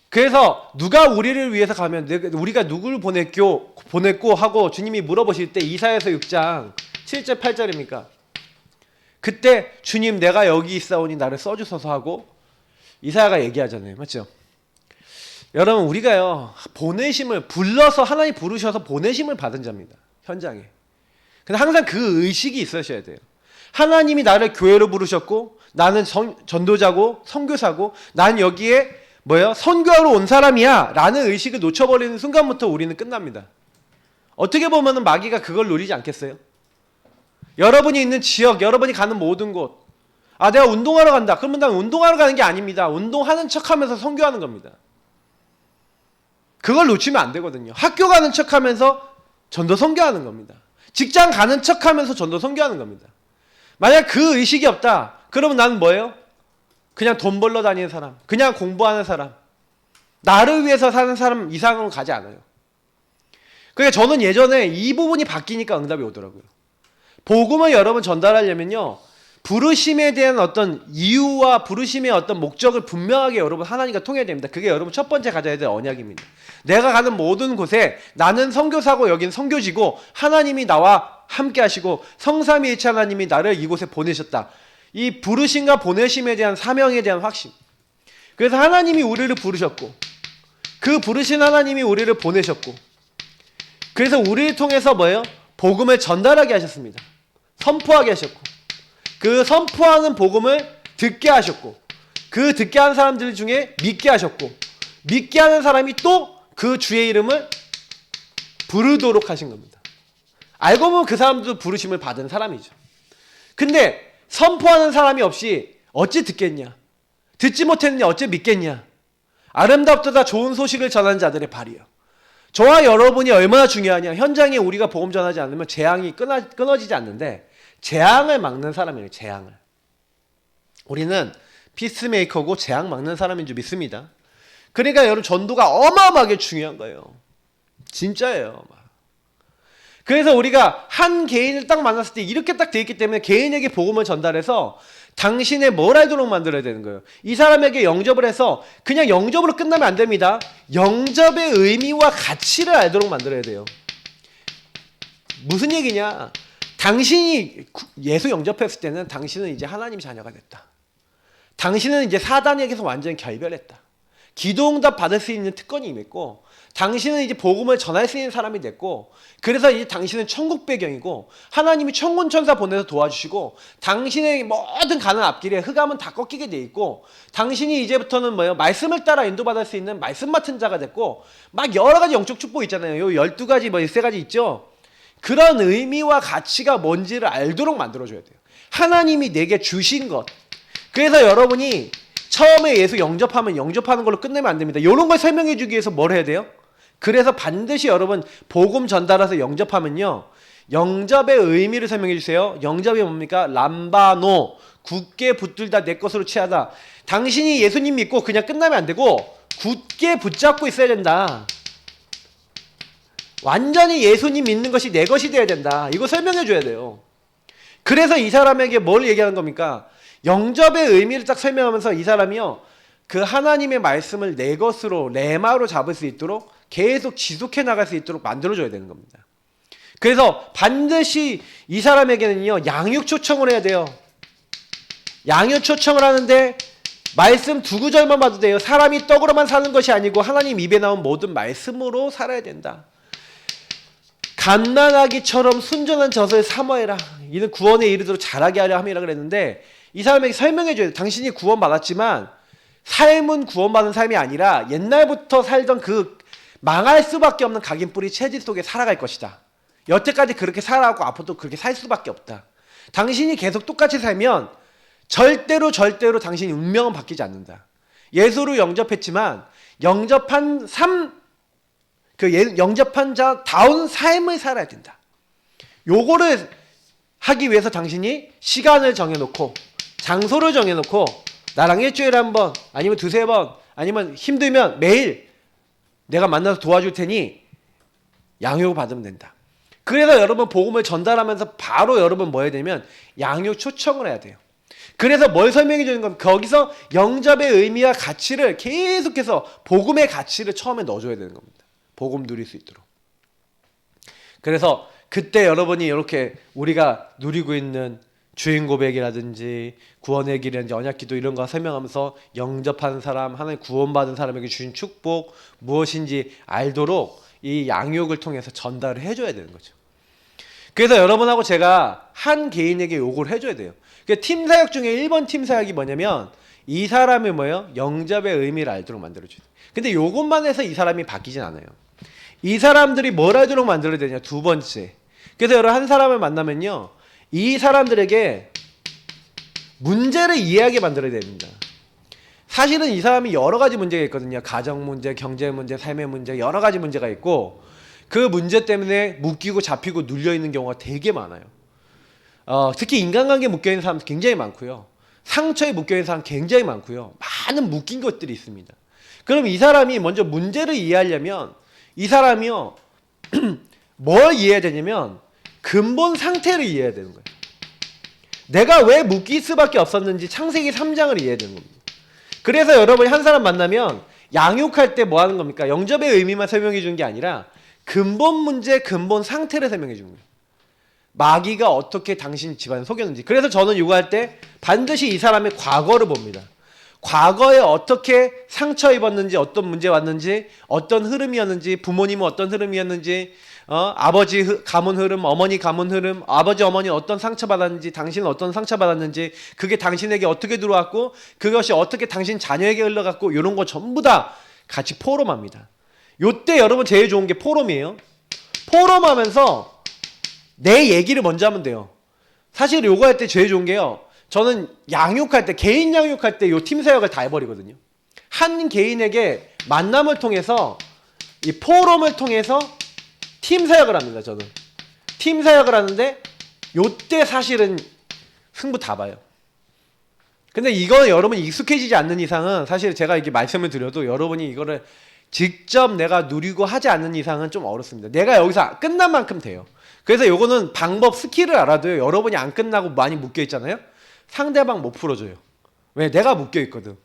그래서 누가 우리를 위해서 가면 우리가 누구를 보냈고 하고 주님이 물어보실 때 이사야서 6장 7절 8절입니까? 그때 주님 내가 여기 있사오니 나를 써주소서 하고 이사야가 얘기하잖아요. 맞죠? 여러분 우리가요 보내심을 불러서 하나님 부르셔서 보내심을 받은 자입니다. 현장에. 근데 항상 그 의식이 있으셔야 돼요. 하나님이 나를 교회로 부르셨고 나는 전도자고 선교사고 난 여기에 선교하러 온 사람이야 라는 의식을 놓쳐버리는 순간부터 우리는 끝납니다. 어떻게 보면 마귀가 그걸 노리지 않겠어요? 여러분이 있는 지역, 여러분이 가는 모든 곳 내가 운동하러 간다. 그러면 난 운동하러 가는 게 아닙니다. 운동하는 척하면서 선교하는 겁니다. 그걸 놓치면 안 되거든요. 학교 가는 척하면서 전도 선교하는 겁니다. 직장 가는 척하면서 전도 선교하는 겁니다. 만약 그 의식이 없다. 그러면 나는 뭐예요? 그냥 돈 벌러 다니는 사람, 그냥 공부하는 사람, 나를 위해서 사는 사람 이상으로 가지 않아요. 그러니까 저는 예전에 이 부분이 바뀌니까 응답이 오더라고요. 복음을 여러분 전달하려면요. 부르심에 대한 어떤 이유와 부르심의 어떤 목적을 분명하게 여러분 하나님과 통해야 됩니다. 그게 여러분 첫 번째 가져야 될 언약입니다. 내가 가는 모든 곳에 나는 선교사고 여긴 선교지고 하나님이 나와 함께 하시고 성삼위일체 하나님이 나를 이곳에 보내셨다. 이 부르심과 보내심에 대한 사명에 대한 확신. 그래서 하나님이 우리를 부르셨고 그 부르신 하나님이 우리를 보내셨고 그래서 우리를 통해서 복음을 전달하게 하셨습니다. 선포하게 하셨고 그 선포하는 복음을 듣게 하셨고 그 듣게 하는 사람들 중에 믿게 하셨고 믿게 하는 사람이 또 그 주의 이름을 부르도록 하신 겁니다. 알고 보면 그 사람도 부르심을 받은 사람이죠. 근데 선포하는 사람이 없이 어찌 듣겠냐? 듣지 못했느냐? 어찌 믿겠냐? 아름답도다 좋은 소식을 전하는 자들의 발이요. 저와 여러분이 얼마나 중요하냐? 현장에 우리가 복음 전하지 않으면 재앙이 끊어지지 않는데 재앙을 막는 사람이에요. 재앙을. 우리는 피스메이커고 재앙 막는 사람인 줄 믿습니다. 그러니까 여러분 전도가 어마어마하게 중요한 거예요. 진짜예요. 그래서 우리가 한 개인을 딱 만났을 때 이렇게 딱 돼 있기 때문에 개인에게 복음을 전달해서 당신의 뭘 알도록 만들어야 되는 거예요. 이 사람에게 영접을 해서 그냥 영접으로 끝나면 안 됩니다. 영접의 의미와 가치를 알도록 만들어야 돼요. 무슨 얘기냐? 당신이 예수 영접했을 때는 당신은 이제 하나님 자녀가 됐다. 당신은 이제 사단에게서 완전히 결별했다. 기도응답 받을 수 있는 특권이 임했고 당신은 이제 복음을 전할 수 있는 사람이 됐고, 그래서 이제 당신은 천국 배경이고, 하나님이 천군천사 보내서 도와주시고, 당신의 모든 가는 앞길에 흑암은 다 꺾이게 돼 있고, 당신이 이제부터는 뭐예요? 말씀을 따라 인도받을 수 있는 말씀 맡은 자가 됐고, 막 여러 가지 영적 축복 있잖아요. 요 12가지, 13가지 있죠? 그런 의미와 가치가 뭔지를 알도록 만들어줘야 돼요. 하나님이 내게 주신 것. 그래서 여러분이 처음에 예수 영접하면 영접하는 걸로 끝내면 안 됩니다. 이런 걸 설명해 주기 위해서 뭘 해야 돼요? 그래서 반드시 여러분 복음 전달해서 영접하면요, 영접의 의미를 설명해 주세요. 영접이 뭡니까? 람바노, 굳게 붙들다, 내 것으로 취하다. 당신이 예수님 믿고 그냥 끝나면 안 되고 굳게 붙잡고 있어야 된다. 완전히 예수님 믿는 것이 내 것이 돼야 된다. 이거 설명해 줘야 돼요. 그래서 이 사람에게 뭘 얘기하는 겁니까? 영접의 의미를 딱 설명하면서 이 사람이요, 그 하나님의 말씀을 내 것으로, 레마로 잡을 수 있도록 계속 지속해 나갈 수 있도록 만들어줘야 되는 겁니다. 그래서 반드시 이 사람에게는요, 양육 초청을 해야 돼요. 양육 초청을 하는데 말씀 두 구절만 봐도 돼요. 사람이 떡으로만 사는 것이 아니고 하나님 입에 나온 모든 말씀으로 살아야 된다. 갓난아기처럼 순전한 젖을 사모해라. 이는 구원에 이르도록 자라게 하려 함이라 그랬는데, 이 사람에게 설명해줘야 돼요. 당신이 구원받았지만 삶은 구원받은 삶이 아니라 옛날부터 살던 그 망할 수밖에 없는 각인뿌리 체질 속에 살아갈 것이다. 여태까지 그렇게 살아왔고 앞으로도 그렇게 살 수밖에 없다. 당신이 계속 똑같이 살면 절대로 당신의 운명은 바뀌지 않는다. 예수로 영접했지만 영접한 영접한 자다운 삶을 살아야 된다. 요거를 하기 위해서 당신이 시간을 정해놓고 장소를 정해놓고 나랑 일주일에 한 번, 아니면 두세 번, 아니면 힘들면 매일 내가 만나서 도와줄 테니 양육을 받으면 된다. 그래서 여러분 복음을 전달하면서 바로 여러분 뭐 해야 되냐면 양육 초청을 해야 돼요. 그래서 뭘 설명해 주는 건 거기서 영접의 의미와 가치를 계속해서 복음의 가치를 처음에 넣어줘야 되는 겁니다. 복음 누릴 수 있도록. 그래서 그때 여러분이 이렇게 우리가 누리고 있는 주인 고백이라든지 구원의 길이라든지 언약기도 이런 거 설명하면서 영접하는 사람, 하나님 구원받은 사람에게 주신 축복 무엇인지 알도록 이 양육을 통해서 전달을 해줘야 되는 거죠. 그래서 여러분하고 제가 한 개인에게 요구를 해줘야 돼요. 팀 사역 중에 1번 팀 사역이 뭐냐면 이 사람이 뭐예요? 영접의 의미를 알도록 만들어줘야 돼요. 근데 요것만 해서 이 사람이 바뀌진 않아요. 이 사람들이 뭘 알도록 만들어야 되냐? 두 번째. 그래서 여러분 한 사람을 만나면요, 이 사람들에게 문제를 이해하게 만들어야 됩니다. 사실은 이 사람이 여러 가지 문제가 있거든요. 가정 문제, 경제 문제, 삶의 문제, 여러 가지 문제가 있고 그 문제 때문에 묶이고 잡히고 눌려있는 경우가 되게 많아요. 특히 인간관계에 묶여있는 사람 굉장히 많고요. 상처에 묶여있는 사람 굉장히 많고요. 많은 묶인 것들이 있습니다. 그럼 이 사람이 먼저 문제를 이해하려면 이 사람이요 뭘 이해해야 되냐면 근본 상태를 이해해야 되는 거예요. 내가 왜 묶일 수밖에 없었는지 창세기 3장을 이해해야 되는 겁니다. 그래서 여러분이 한 사람 만나면 양육할 때 뭐 하는 겁니까? 영접의 의미만 설명해 주는 게 아니라 근본 문제, 근본 상태를 설명해 주는 거예요. 마귀가 어떻게 당신 집안을 속였는지. 그래서 저는 요구할 때 반드시 이 사람의 과거를 봅니다. 과거에 어떻게 상처 입었는지, 어떤 문제 왔는지, 어떤 흐름이었는지, 부모님은 어떤 흐름이었는지, 아버지 가문 흐름, 어머니 가문 흐름, 아버지 어머니는 어떤 상처받았는지, 당신은 어떤 상처받았는지, 그게 당신에게 어떻게 들어왔고 그것이 어떻게 당신 자녀에게 흘러갔고, 이런 거 전부 다 같이 포럼합니다. 요때 여러분 제일 좋은 게 포럼이에요. 포럼하면서 내 얘기를 먼저 하면 돼요. 사실 요거 할 때 제일 좋은 게요, 저는 양육할 때, 개인 양육할 때 요 팀 사역을 다 해버리거든요. 한 개인에게 만남을 통해서, 이 포럼을 통해서 팀 사역을 합니다. 저는 팀 사역을 하는데 요때 사실은 승부 다 봐요. 근데 이거 여러분이 익숙해지지 않는 이상은, 사실 제가 이렇게 말씀을 드려도 여러분이 이거를 직접 내가 누리고 하지 않는 이상은 좀 어렵습니다. 내가 여기서 끝난 만큼 돼요. 그래서 요거는 방법, 스킬을 알아도요, 여러분이 안 끝나고 많이 묶여 있잖아요. 상대방 못 풀어줘요. 왜? 내가 묶여 있거든.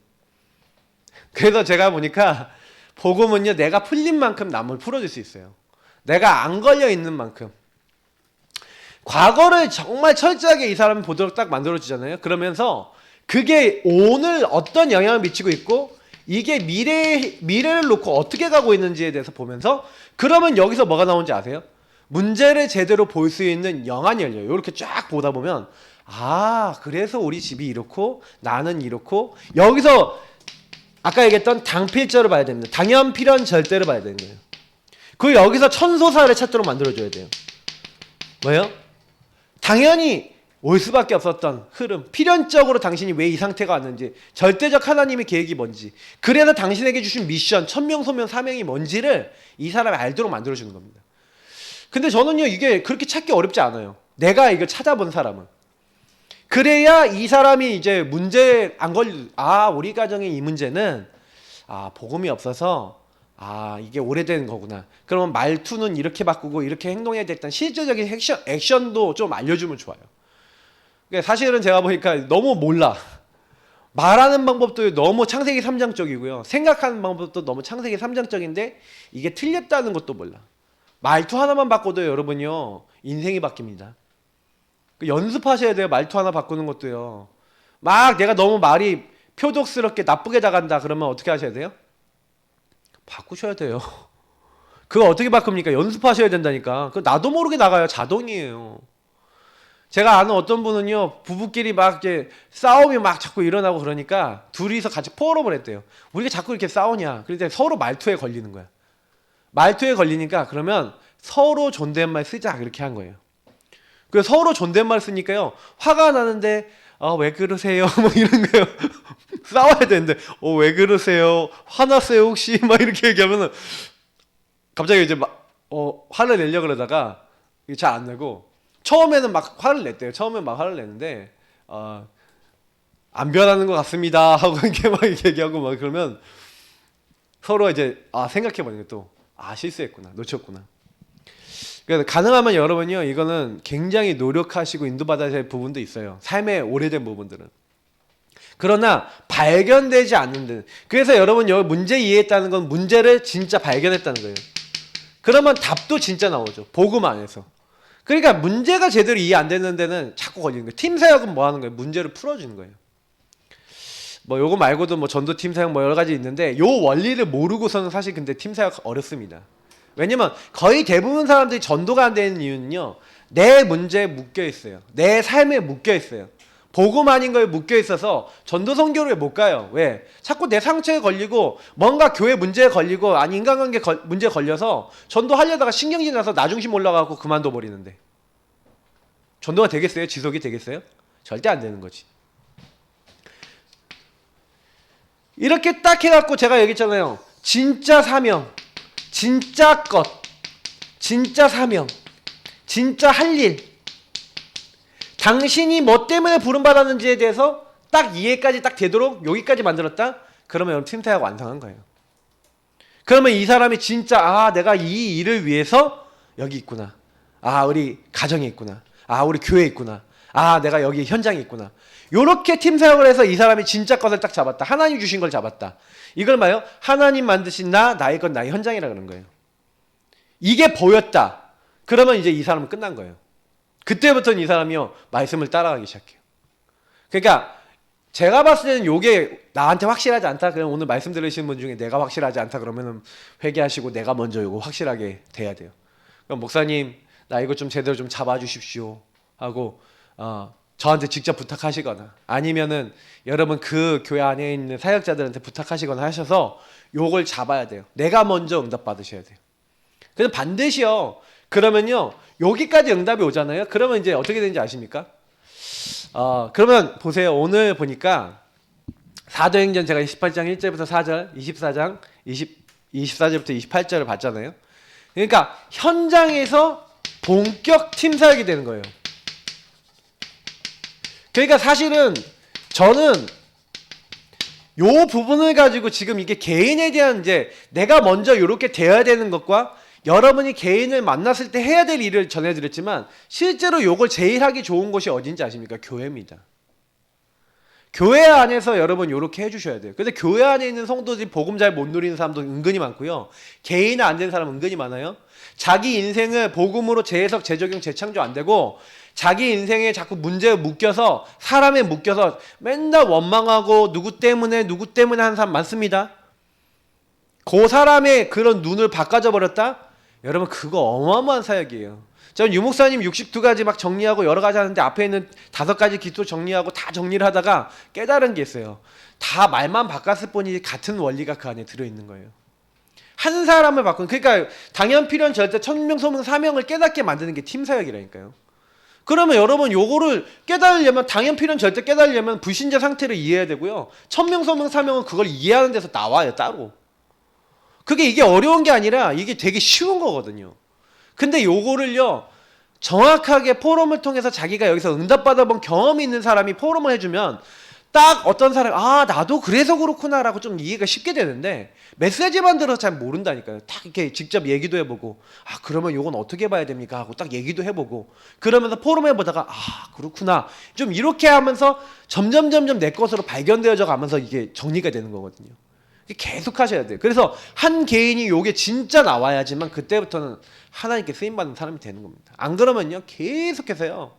그래서 제가 보니까 복음은요, 내가 풀린 만큼 남을 풀어줄 수 있어요. 내가 안 걸려 있는 만큼. 과거를 정말 철저하게 이 사람이 보도록 딱 만들어주잖아요. 그러면서 그게 오늘 어떤 영향을 미치고 있고 이게 미래를 놓고 어떻게 가고 있는지에 대해서 보면서 그러면 여기서 뭐가 나오는지 아세요? 문제를 제대로 볼 수 있는 영안이 열려요. 이렇게 쫙 보다 보면 아 그래서 우리 집이 이렇고 나는 이렇고 여기서 아까 얘기했던 당필절을 봐야 됩니다. 당연 필연 절대를 봐야 되는 거예요. 그 여기서 천소사를 찾도록 만들어줘야 돼요. 뭐예요? 당연히 올 수밖에 없었던 흐름, 필연적으로 당신이 왜 이 상태가 왔는지, 절대적 하나님의 계획이 뭔지, 그래서 당신에게 주신 미션, 천명소명 사명이 뭔지를 이 사람이 알도록 만들어주는 겁니다. 근데 저는요 이게 그렇게 찾기 어렵지 않아요. 내가 이걸 찾아본 사람은. 그래야 이 사람이 이제 문제 안 우리 가정의 이 문제는 복음이 없어서 이게 오래된 거구나. 그러면 말투는 이렇게 바꾸고 이렇게 행동해야 되겠다. 실질적인 액션도 좀 알려주면 좋아요. 사실은 제가 보니까 너무 몰라. 말하는 방법도 너무 창세기 3장적이고요. 생각하는 방법도 너무 창세기 3장적인데 이게 틀렸다는 것도 몰라. 말투 하나만 바꿔도 여러분요 인생이 바뀝니다. 연습하셔야 돼요. 말투 하나 바꾸는 것도요. 막 내가 너무 말이 표독스럽게 나쁘게 나간다 그러면 어떻게 하셔야 돼요? 바꾸셔야 돼요. 그거 어떻게 바꿉니까? 연습하셔야 된다니까. 그거 나도 모르게 나가요. 자동이에요. 제가 아는 어떤 분은요 부부끼리 막 이제 싸움이 막 자꾸 일어나고 그러니까 둘이서 같이 포럼을 했대요. 우리가 자꾸 이렇게 싸우냐. 그런데 서로 말투에 걸리는 거야. 말투에 걸리니까 그러면 서로 존댓말 쓰자 그렇게 한 거예요. 그래서 서로 존댓말 쓰니까요 화가 나는데 왜 그러세요? 뭐 이런 거요. 싸워야 되는데 왜 그러세요? 화났어요 혹시? 막 이렇게 얘기하면은 갑자기 이제 막 화를 내려 그러다가 잘 안 내고 처음에는 막 화를 냈대요. 처음엔 막 화를 내는데 안 변하는 것 같습니다 하고 이렇게 막 얘기하고 막 그러면 서로 이제 생각해 보니까 또 실수했구나, 놓쳤구나. 그래서 가능하면 여러분요 이거는 굉장히 노력하시고 인도받아야 될 부분도 있어요. 삶의 오래된 부분들은. 그러나 발견되지 않는 데는. 그래서 여러분 여기 문제 이해했다는 건 문제를 진짜 발견했다는 거예요. 그러면 답도 진짜 나오죠. 복음 안에서. 그러니까 문제가 제대로 이해 안 되는 데는 자꾸 걸리는 거예요. 팀 사역은 뭐 하는 거예요? 문제를 풀어주는 거예요. 뭐 요거 말고도 뭐 전도 팀 사역 뭐 여러 가지 있는데 요 원리를 모르고서는 사실 근데 팀 사역 어렵습니다. 왜냐면 거의 대부분 사람들이 전도가 안 되는 이유는요 내 문제에 묶여 있어요. 내 삶에 묶여 있어요. 복음 아닌 거에 묶여 있어서 전도 선교를 못 가요. 왜? 자꾸 내 상처에 걸리고 뭔가 교회 문제에 걸리고 아니 인간관계 문제에 걸려서 전도하려다가 신경질 나서 나중심 올라가고 그만둬 버리는데 전도가 되겠어요? 지속이 되겠어요? 절대 안 되는 거지. 이렇게 딱 해갖고 제가 얘기했잖아요. 진짜 사명, 진짜 것, 진짜 사명, 진짜 할 일. 당신이 뭐 때문에 부름받았는지에 대해서 딱 이해까지 딱 되도록 여기까지 만들었다? 그러면 여러분 팀사역 완성한 거예요. 그러면 이 사람이 진짜 내가 이 일을 위해서 여기 있구나. 우리 가정에 있구나. 우리 교회에 있구나. 내가 여기 현장에 있구나. 요렇게 팀사역을 해서 이 사람이 진짜 것을 딱 잡았다. 하나님 주신 걸 잡았다. 이걸 뭐예요? 하나님 만드신 나의 것, 나의 현장이라 그러는 거예요. 이게 보였다. 그러면 이제 이 사람은 끝난 거예요. 그때부터는 이 사람이요 말씀을 따라가기 시작해요. 그러니까 제가 봤을 때는 요게 나한테 확실하지 않다. 그럼 오늘 말씀 들으시는 분 중에 내가 확실하지 않다 그러면은 회개하시고 내가 먼저 요거 확실하게 돼야 돼요. 그럼 목사님 나 이거 좀 제대로 좀 잡아주십시오 하고 저한테 직접 부탁하시거나 아니면은 여러분 그 교회 안에 있는 사역자들한테 부탁하시거나 하셔서 요걸 잡아야 돼요. 내가 먼저 응답 받으셔야 돼요. 그래서 반드시요. 그러면요 여기까지 응답이 오잖아요. 그러면 이제 어떻게 되는지 아십니까? 그러면 보세요. 오늘 보니까 사도행전 제가 18장 1절부터 4절, 24장 24절부터 28절을 봤잖아요. 그러니까 현장에서 본격 팀 사역이 되는 거예요. 그러니까 사실은 저는 요 부분을 가지고 지금 이게 개인에 대한 이제 내가 먼저 이렇게 되어야 되는 것과 여러분이 개인을 만났을 때 해야 될 일을 전해드렸지만 실제로 요걸 제일 하기 좋은 곳이 어딘지 아십니까? 교회입니다. 교회 안에서 여러분 요렇게 해주셔야 돼요. 근데 교회 안에 있는 성도들이 복음 잘 못 누리는 사람도 은근히 많고요. 개인 안 된 사람 은근히 많아요. 자기 인생을 복음으로 재해석, 재적용, 재창조 안 되고 자기 인생에 자꾸 문제에 묶여서 사람에 묶여서 맨날 원망하고 누구 때문에 하는 사람 많습니다. 그 사람의 그런 눈을 바꿔줘 버렸다? 여러분 그거 어마어마한 사역이에요. 전 유목사님 62가지 막 정리하고 여러 가지 하는데 앞에 있는 5가지 기도 정리하고 다 정리를 하다가 깨달은 게 있어요. 다 말만 바꿨을 뿐이지 같은 원리가 그 안에 들어있는 거예요. 한 사람을 바꾸는, 그러니까 당연 필연 절대 천명 소명 사명을 깨닫게 만드는 게 팀 사역이라니까요. 그러면 여러분 요거를 깨달으려면 당연 필연 절대 깨달으려면 불신자 상태를 이해해야 되고요. 천명 소명 사명은 그걸 이해하는 데서 나와요 따로. 그게 이게 어려운 게 아니라 이게 되게 쉬운 거거든요. 근데 요거를요 정확하게 포럼을 통해서 자기가 여기서 응답받아본 경험이 있는 사람이 포럼을 해주면 딱 어떤 사람이 아 나도 그래서 그렇구나 라고 좀 이해가 쉽게 되는데 메시지만 들어서 잘 모른다니까요. 딱 이렇게 직접 얘기도 해보고 아 그러면 요건 어떻게 봐야 됩니까 하고 딱 얘기도 해보고 그러면서 포럼 해보다가 아 그렇구나 좀 이렇게 하면서 점점 내 것으로 발견되어져 가면서 이게 정리가 되는 거거든요. 계속 하셔야 돼요. 그래서 한 개인이 요게 진짜 나와야지만 그때부터는 하나님께 쓰임받는 사람이 되는 겁니다. 안 그러면요 계속해서요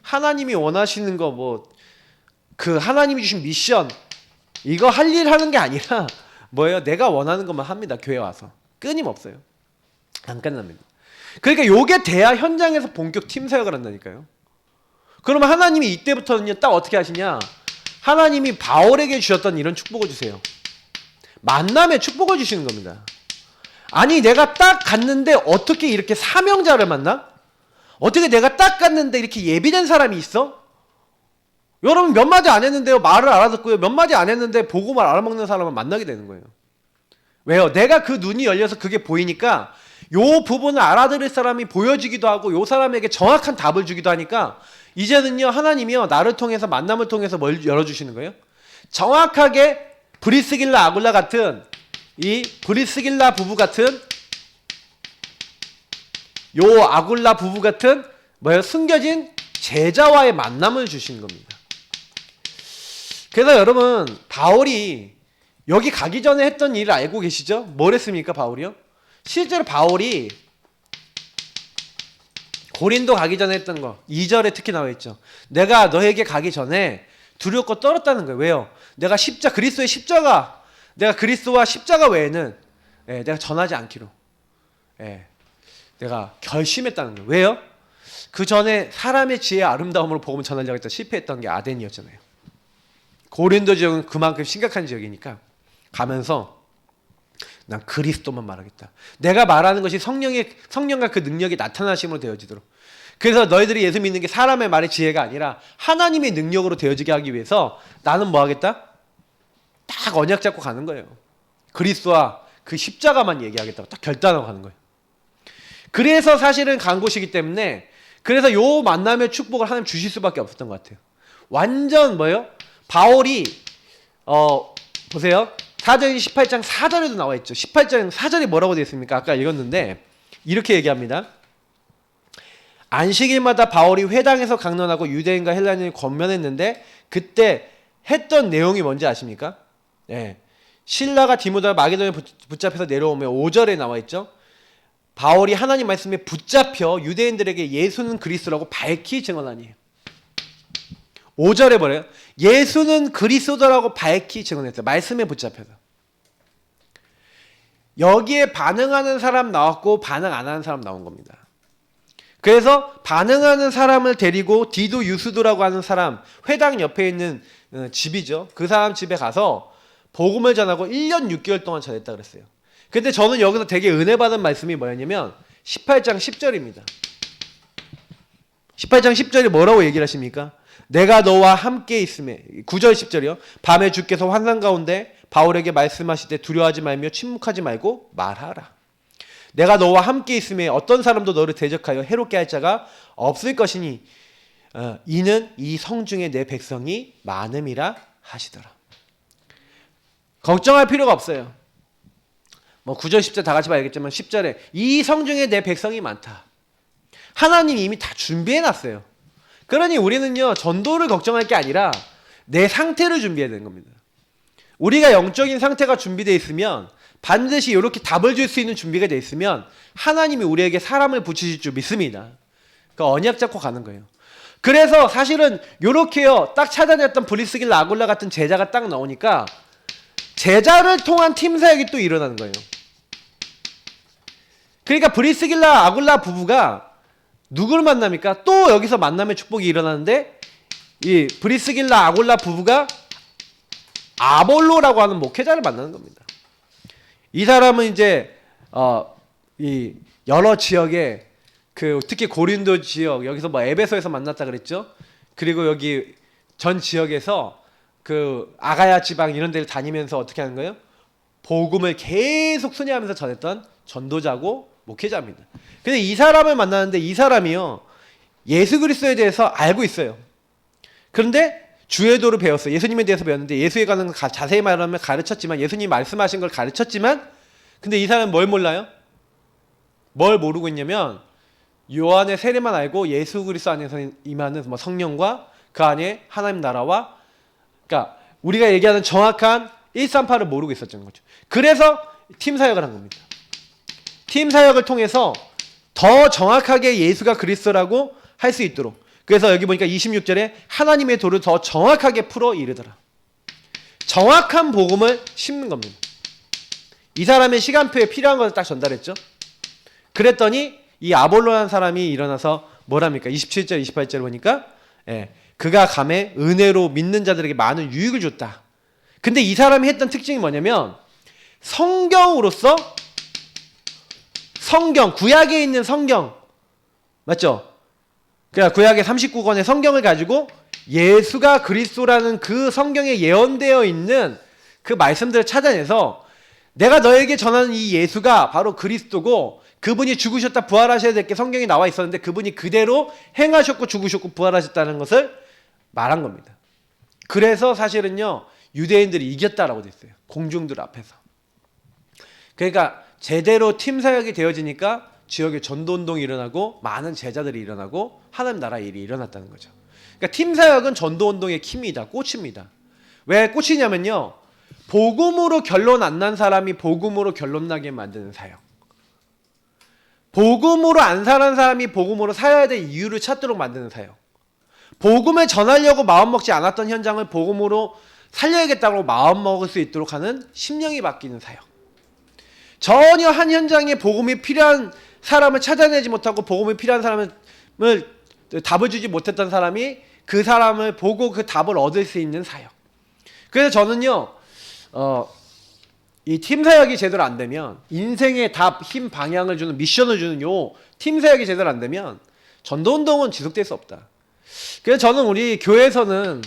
하나님이 원하시는 거 뭐 그 하나님이 주신 미션 이거 할 일 하는 게 아니라 뭐예요? 내가 원하는 것만 합니다. 교회 와서 끊임없어요. 안 끝납니다. 그러니까 요게 돼야 현장에서 본격 팀 사역을 한다니까요. 그러면 하나님이 이때부터는요 딱 어떻게 하시냐, 하나님이 바울에게 주셨던 이런 축복을 주세요. 만남의 축복을 주시는 겁니다. 아니 내가 딱 갔는데 어떻게 이렇게 사명자를 만나? 어떻게 내가 딱 갔는데 이렇게 예비된 사람이 있어? 여러분 몇 마디 안 했는데요 말을 알아듣고요 몇 마디 안 했는데 보고만 알아먹는 사람을 만나게 되는 거예요. 왜요? 내가 그 눈이 열려서 그게 보이니까 요 부분을 알아들을 사람이 보여지기도 하고 요 사람에게 정확한 답을 주기도 하니까 이제는요 하나님이요 나를 통해서 만남을 통해서 뭘 열어주시는 거예요? 정확하게 브리스길라 아굴라 같은 이 브리스길라 부부 같은 요 아굴라 부부 같은 뭐예요? 숨겨진 제자와의 만남을 주신 겁니다. 그래서 여러분 바울이 여기 가기 전에 했던 일을 알고 계시죠? 뭘 했습니까 바울이요? 실제로 바울이 고린도 가기 전에 했던 거 2절에 특히 나와 있죠. 내가 너에게 가기 전에 두렵고 떨었다는 거예요. 왜요? 내가 그리스도의 십자가, 내가 그리스도와 십자가 외에는 내가 전하지 않기로 내가 결심했다는 거예요. 왜요? 그 전에 사람의 지혜의 아름다움으로 복음을 전하려고 했던 실패했던 게 아덴이었잖아요. 고린도 지역은 그만큼 심각한 지역이니까 가면서 난 그리스도만 말하겠다. 내가 말하는 것이 성령과 그 능력이 나타나심으로 되어지도록. 그래서 너희들이 예수 믿는 게 사람의 말의 지혜가 아니라 하나님의 능력으로 되어지게 하기 위해서 나는 뭐 하겠다? 딱 언약 잡고 가는 거예요. 그리스도와 그 십자가만 얘기하겠다고 딱 결단하고 가는 거예요. 그래서 사실은 간 곳이기 때문에 그래서 요 만남의 축복을 하나님 주실 수밖에 없었던 것 같아요. 완전 뭐예요? 바울이 보세요. 사도행전 18장 4절에도 나와 있죠. 18장 4절이 뭐라고 되어 있습니까? 아까 읽었는데 이렇게 얘기합니다. 안식일마다 바울이 회당에서 강론하고 유대인과 헬라인을 권면했는데 그때 했던 내용이 뭔지 아십니까? 네. 신라가 디모데와 마게도에 붙잡혀서 내려오면 5절에 나와 있죠. 바울이 하나님 말씀에 붙잡혀 유대인들에게 예수는 그리스도라고 밝히 증언하니. 5절에 뭐래요? 예수는 그리스도라고 밝히 증언했어요. 말씀에 붙잡혀서. 여기에 반응하는 사람 나왔고 반응 안 하는 사람 나온 겁니다. 그래서 반응하는 사람을 데리고 디도 유스도라고 하는 사람, 회당 옆에 있는 집이죠. 그 사람 집에 가서 복음을 전하고 1년 6개월 동안 전했다 그랬어요. 근데 저는 여기서 되게 은혜 받은 말씀이 뭐였냐면 18장 10절입니다. 18장 10절이 뭐라고 얘기를 하십니까? 내가 너와 함께 있음에 9절 10절이요. 밤에 주께서 환상 가운데 바울에게 말씀하실 때 두려워하지 말며 침묵하지 말고 말하라. 내가 너와 함께 있음에 어떤 사람도 너를 대적하여 해롭게 할 자가 없을 것이니 이는 이 성중에 내 백성이 많음이라 하시더라. 걱정할 필요가 없어요. 뭐 9절 10절 다 같이 봐야겠지만 10절에 이 성중에 내 백성이 많다. 하나님이 이미 다 준비해놨어요. 그러니 우리는요 전도를 걱정할 게 아니라 내 상태를 준비해야 되는 겁니다. 우리가 영적인 상태가 준비되어 있으면 반드시 이렇게 답을 줄 수 있는 준비가 되어 있으면 하나님이 우리에게 사람을 붙이실 줄 믿습니다. 그러니까 언약 잡고 가는 거예요. 그래서 사실은 요렇게요. 딱 찾아냈던 브리스길라 아굴라 같은 제자가 딱 나오니까 제자를 통한 팀 사역이 또 일어나는 거예요. 그러니까 브리스길라 아굴라 부부가 누구를 만납니까? 또 여기서 만남의 축복이 일어나는데 이 브리스길라 아굴라 부부가 아볼로라고 하는 목회자를 만나는 겁니다. 이 사람은 이제 이 여러 지역에 그 특히 고린도 지역 여기서 뭐 에베소에서 만났다 그랬죠. 그리고 여기 전 지역에서 그 아가야 지방 이런 데를 다니면서 어떻게 하는 거예요? 복음을 계속 순회하면서 전했던 전도자고 목회자입니다. 근데 이 사람을 만나는데 이 사람이요 예수 그리스도에 대해서 알고 있어요. 그런데 주의 도를 배웠어요. 예수님에 대해서 배웠는데 예수에 관한 걸 자세히 말하면 가르쳤지만 예수님 말씀하신 걸 가르쳤지만 근데 이 사람은 뭘 몰라요? 뭘 모르고 있냐면 요한의 세례만 알고 예수 그리스도 안에서 임하는 뭐 성령과 그 안에 하나님 나라와 그러니까 우리가 얘기하는 정확한 138을 모르고 있었던 거죠. 그래서 팀 사역을 한 겁니다. 팀 사역을 통해서 더 정확하게 예수가 그리스도라고 할 수 있도록 그래서 여기 보니까 26절에 하나님의 도를 더 정확하게 풀어 이르더라. 정확한 복음을 심는 겁니다. 이 사람의 시간표에 필요한 것을 딱 전달했죠. 그랬더니 이 아볼로라는 사람이 일어나서 뭐랍니까? 27절 28절 보니까 그가 감에 은혜로 믿는 자들에게 많은 유익을 줬다. 근데 이 사람이 했던 특징이 뭐냐면 성경으로서 성경 구약에 있는 성경 맞죠? 그러니까 구약의 39권의 성경을 가지고 예수가 그리스도라는 그 성경에 예언되어 있는 그 말씀들을 찾아내서 내가 너에게 전하는 이 예수가 바로 그리스도고 그분이 죽으셨다 부활하셔야 될 게 성경에 나와 있었는데 그분이 그대로 행하셨고 죽으셨고 부활하셨다는 것을 말한 겁니다. 그래서 사실은요 유대인들이 이겼다라고 됐어요. 공중들 앞에서. 그러니까 제대로 팀 사역이 되어지니까 지역에 전도운동이 일어나고 많은 제자들이 일어나고 하나님 나라 일이 일어났다는 거죠. 그러니까 팀 사역은 전도운동의 키입니다. 꽃입니다. 왜 꽃이냐면요. 복음으로 결론 안 난 사람이 복음으로 결론 나게 만드는 사역. 복음으로 안 사는 사람이 복음으로 살아야 될 이유를 찾도록 만드는 사역. 복음을 전하려고 마음먹지 않았던 현장을 복음으로 살려야겠다고 마음먹을 수 있도록 하는 심령이 바뀌는 사역. 전혀 한 현장에 복음이 필요한 사람을 찾아내지 못하고 복음이 필요한 사람을 답을 주지 못했던 사람이 그 사람을 보고 그 답을 얻을 수 있는 사역. 그래서 저는요 이 팀 사역이 제대로 안 되면 인생의 답, 힘, 방향을 주는 미션을 주는 요 팀 사역이 제대로 안 되면 전도운동은 지속될 수 없다. 그래서 저는 우리 교회에서는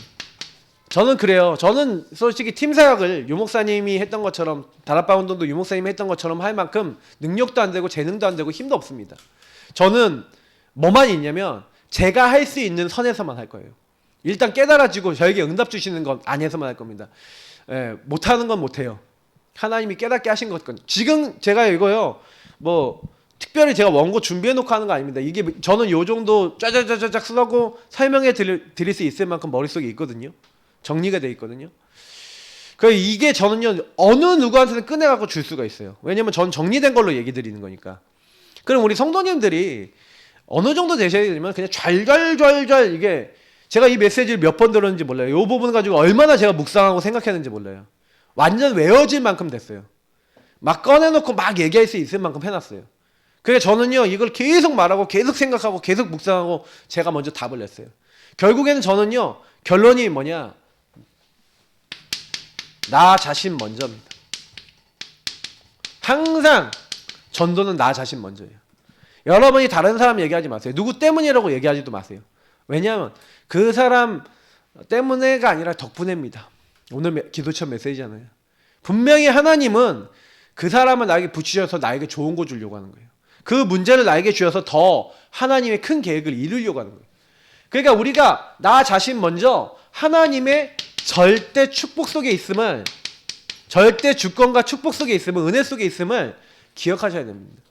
저는 그래요. 저는 솔직히 팀 사역을 유목사님이 했던 것처럼 다락방 운동도 유목사님이 했던 것처럼 할 만큼 능력도 안 되고 재능도 안 되고 힘도 없습니다. 저는 뭐만 있냐면 제가 할 수 있는 선에서만 할 거예요. 일단 깨달아지고 저에게 응답 주시는 것 안에서만 할 겁니다. 못하는 건 못해요. 하나님이 깨닫게 하신 것건 지금 제가 이거요 뭐 특별히 제가 원고 준비해 놓고 하는 거 아닙니다. 이게 저는 요 정도 짜자자자작 쓰고 설명해 드릴 수 있을 만큼 머릿속에 있거든요. 정리가 돼 있거든요. 그 이게 저는요 어느 누구한테는 꺼내갖고 줄 수가 있어요. 왜냐면 전 정리된 걸로 얘기 드리는 거니까. 그럼 우리 성도님들이 어느 정도 되셔야 되면 그냥 좔좔좔 이게 제가 이 메시지를 몇 번 들었는지 몰라요. 이 부분 가지고 얼마나 제가 묵상하고 생각했는지 몰라요. 완전 외워질 만큼 됐어요. 막 꺼내놓고 막 얘기할 수 있을 만큼 해놨어요. 그래서 저는요 이걸 계속 말하고 계속 생각하고 계속 묵상하고 제가 먼저 답을 냈어요. 결국에는 저는요 결론이 뭐냐, 나 자신 먼저입니다. 항상 전도는 나 자신 먼저예요. 여러분이 다른 사람 얘기하지 마세요. 누구 때문이라고 얘기하지도 마세요. 왜냐하면 그 사람 때문에가 아니라 덕분에입니다. 오늘 기도처 메시지잖아요. 분명히 하나님은 그 사람을 나에게 붙이셔서 나에게 좋은 거 주려고 하는 거예요. 그 문제를 나에게 주셔서 더 하나님의 큰 계획을 이루려고 하는 거예요. 그러니까 우리가 나 자신 먼저 하나님의 절대 축복 속에 있음을, 절대 주권과 축복 속에 있음을, 은혜 속에 있음을 기억하셔야 됩니다.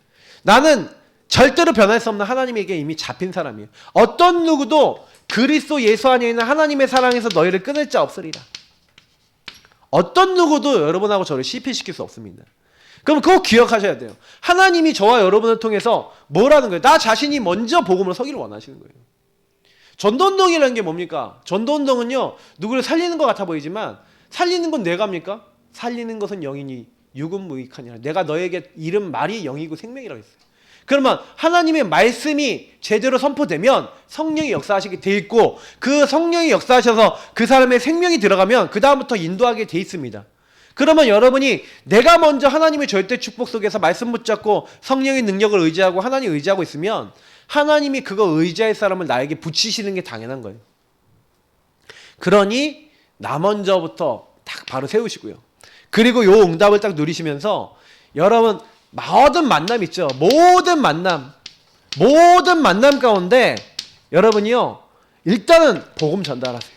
나는 절대로 변할 수 없는 하나님에게 이미 잡힌 사람이에요. 어떤 누구도 그리스도 예수 안에 있는 하나님의 사랑에서 너희를 끊을 자 없으리라. 어떤 누구도 여러분하고 저를 실패시킬 수 없습니다. 그럼 그거 기억하셔야 돼요. 하나님이 저와 여러분을 통해서 뭐라는 거예요? 나 자신이 먼저 복음으로 서기를 원하시는 거예요. 전도운동이라는 게 뭡니까? 전도운동은요, 누구를 살리는 것 같아 보이지만 살리는 건 내가입니까? 살리는 것은 영이니 육은 무익하니라. 내가 너에게 이른 말이 영이고 생명이라고 했어요. 그러면 하나님의 말씀이 제대로 선포되면 성령이 역사하시게 돼 있고, 그 성령이 역사하셔서 그 사람의 생명이 들어가면 그 다음부터 인도하게 돼 있습니다. 그러면 여러분이 내가 먼저 하나님의 절대 축복 속에서 말씀 붙잡고 성령의 능력을 의지하고 하나님 의지하고 있으면 하나님이 그거 의지할 사람을 나에게 붙이시는 게 당연한 거예요. 그러니 나 먼저부터 딱 바로 세우시고요. 그리고 요 응답을 딱 누리시면서 여러분 모든 만남 있죠. 모든 만남 가운데 여러분이요, 일단은 복음 전달하세요.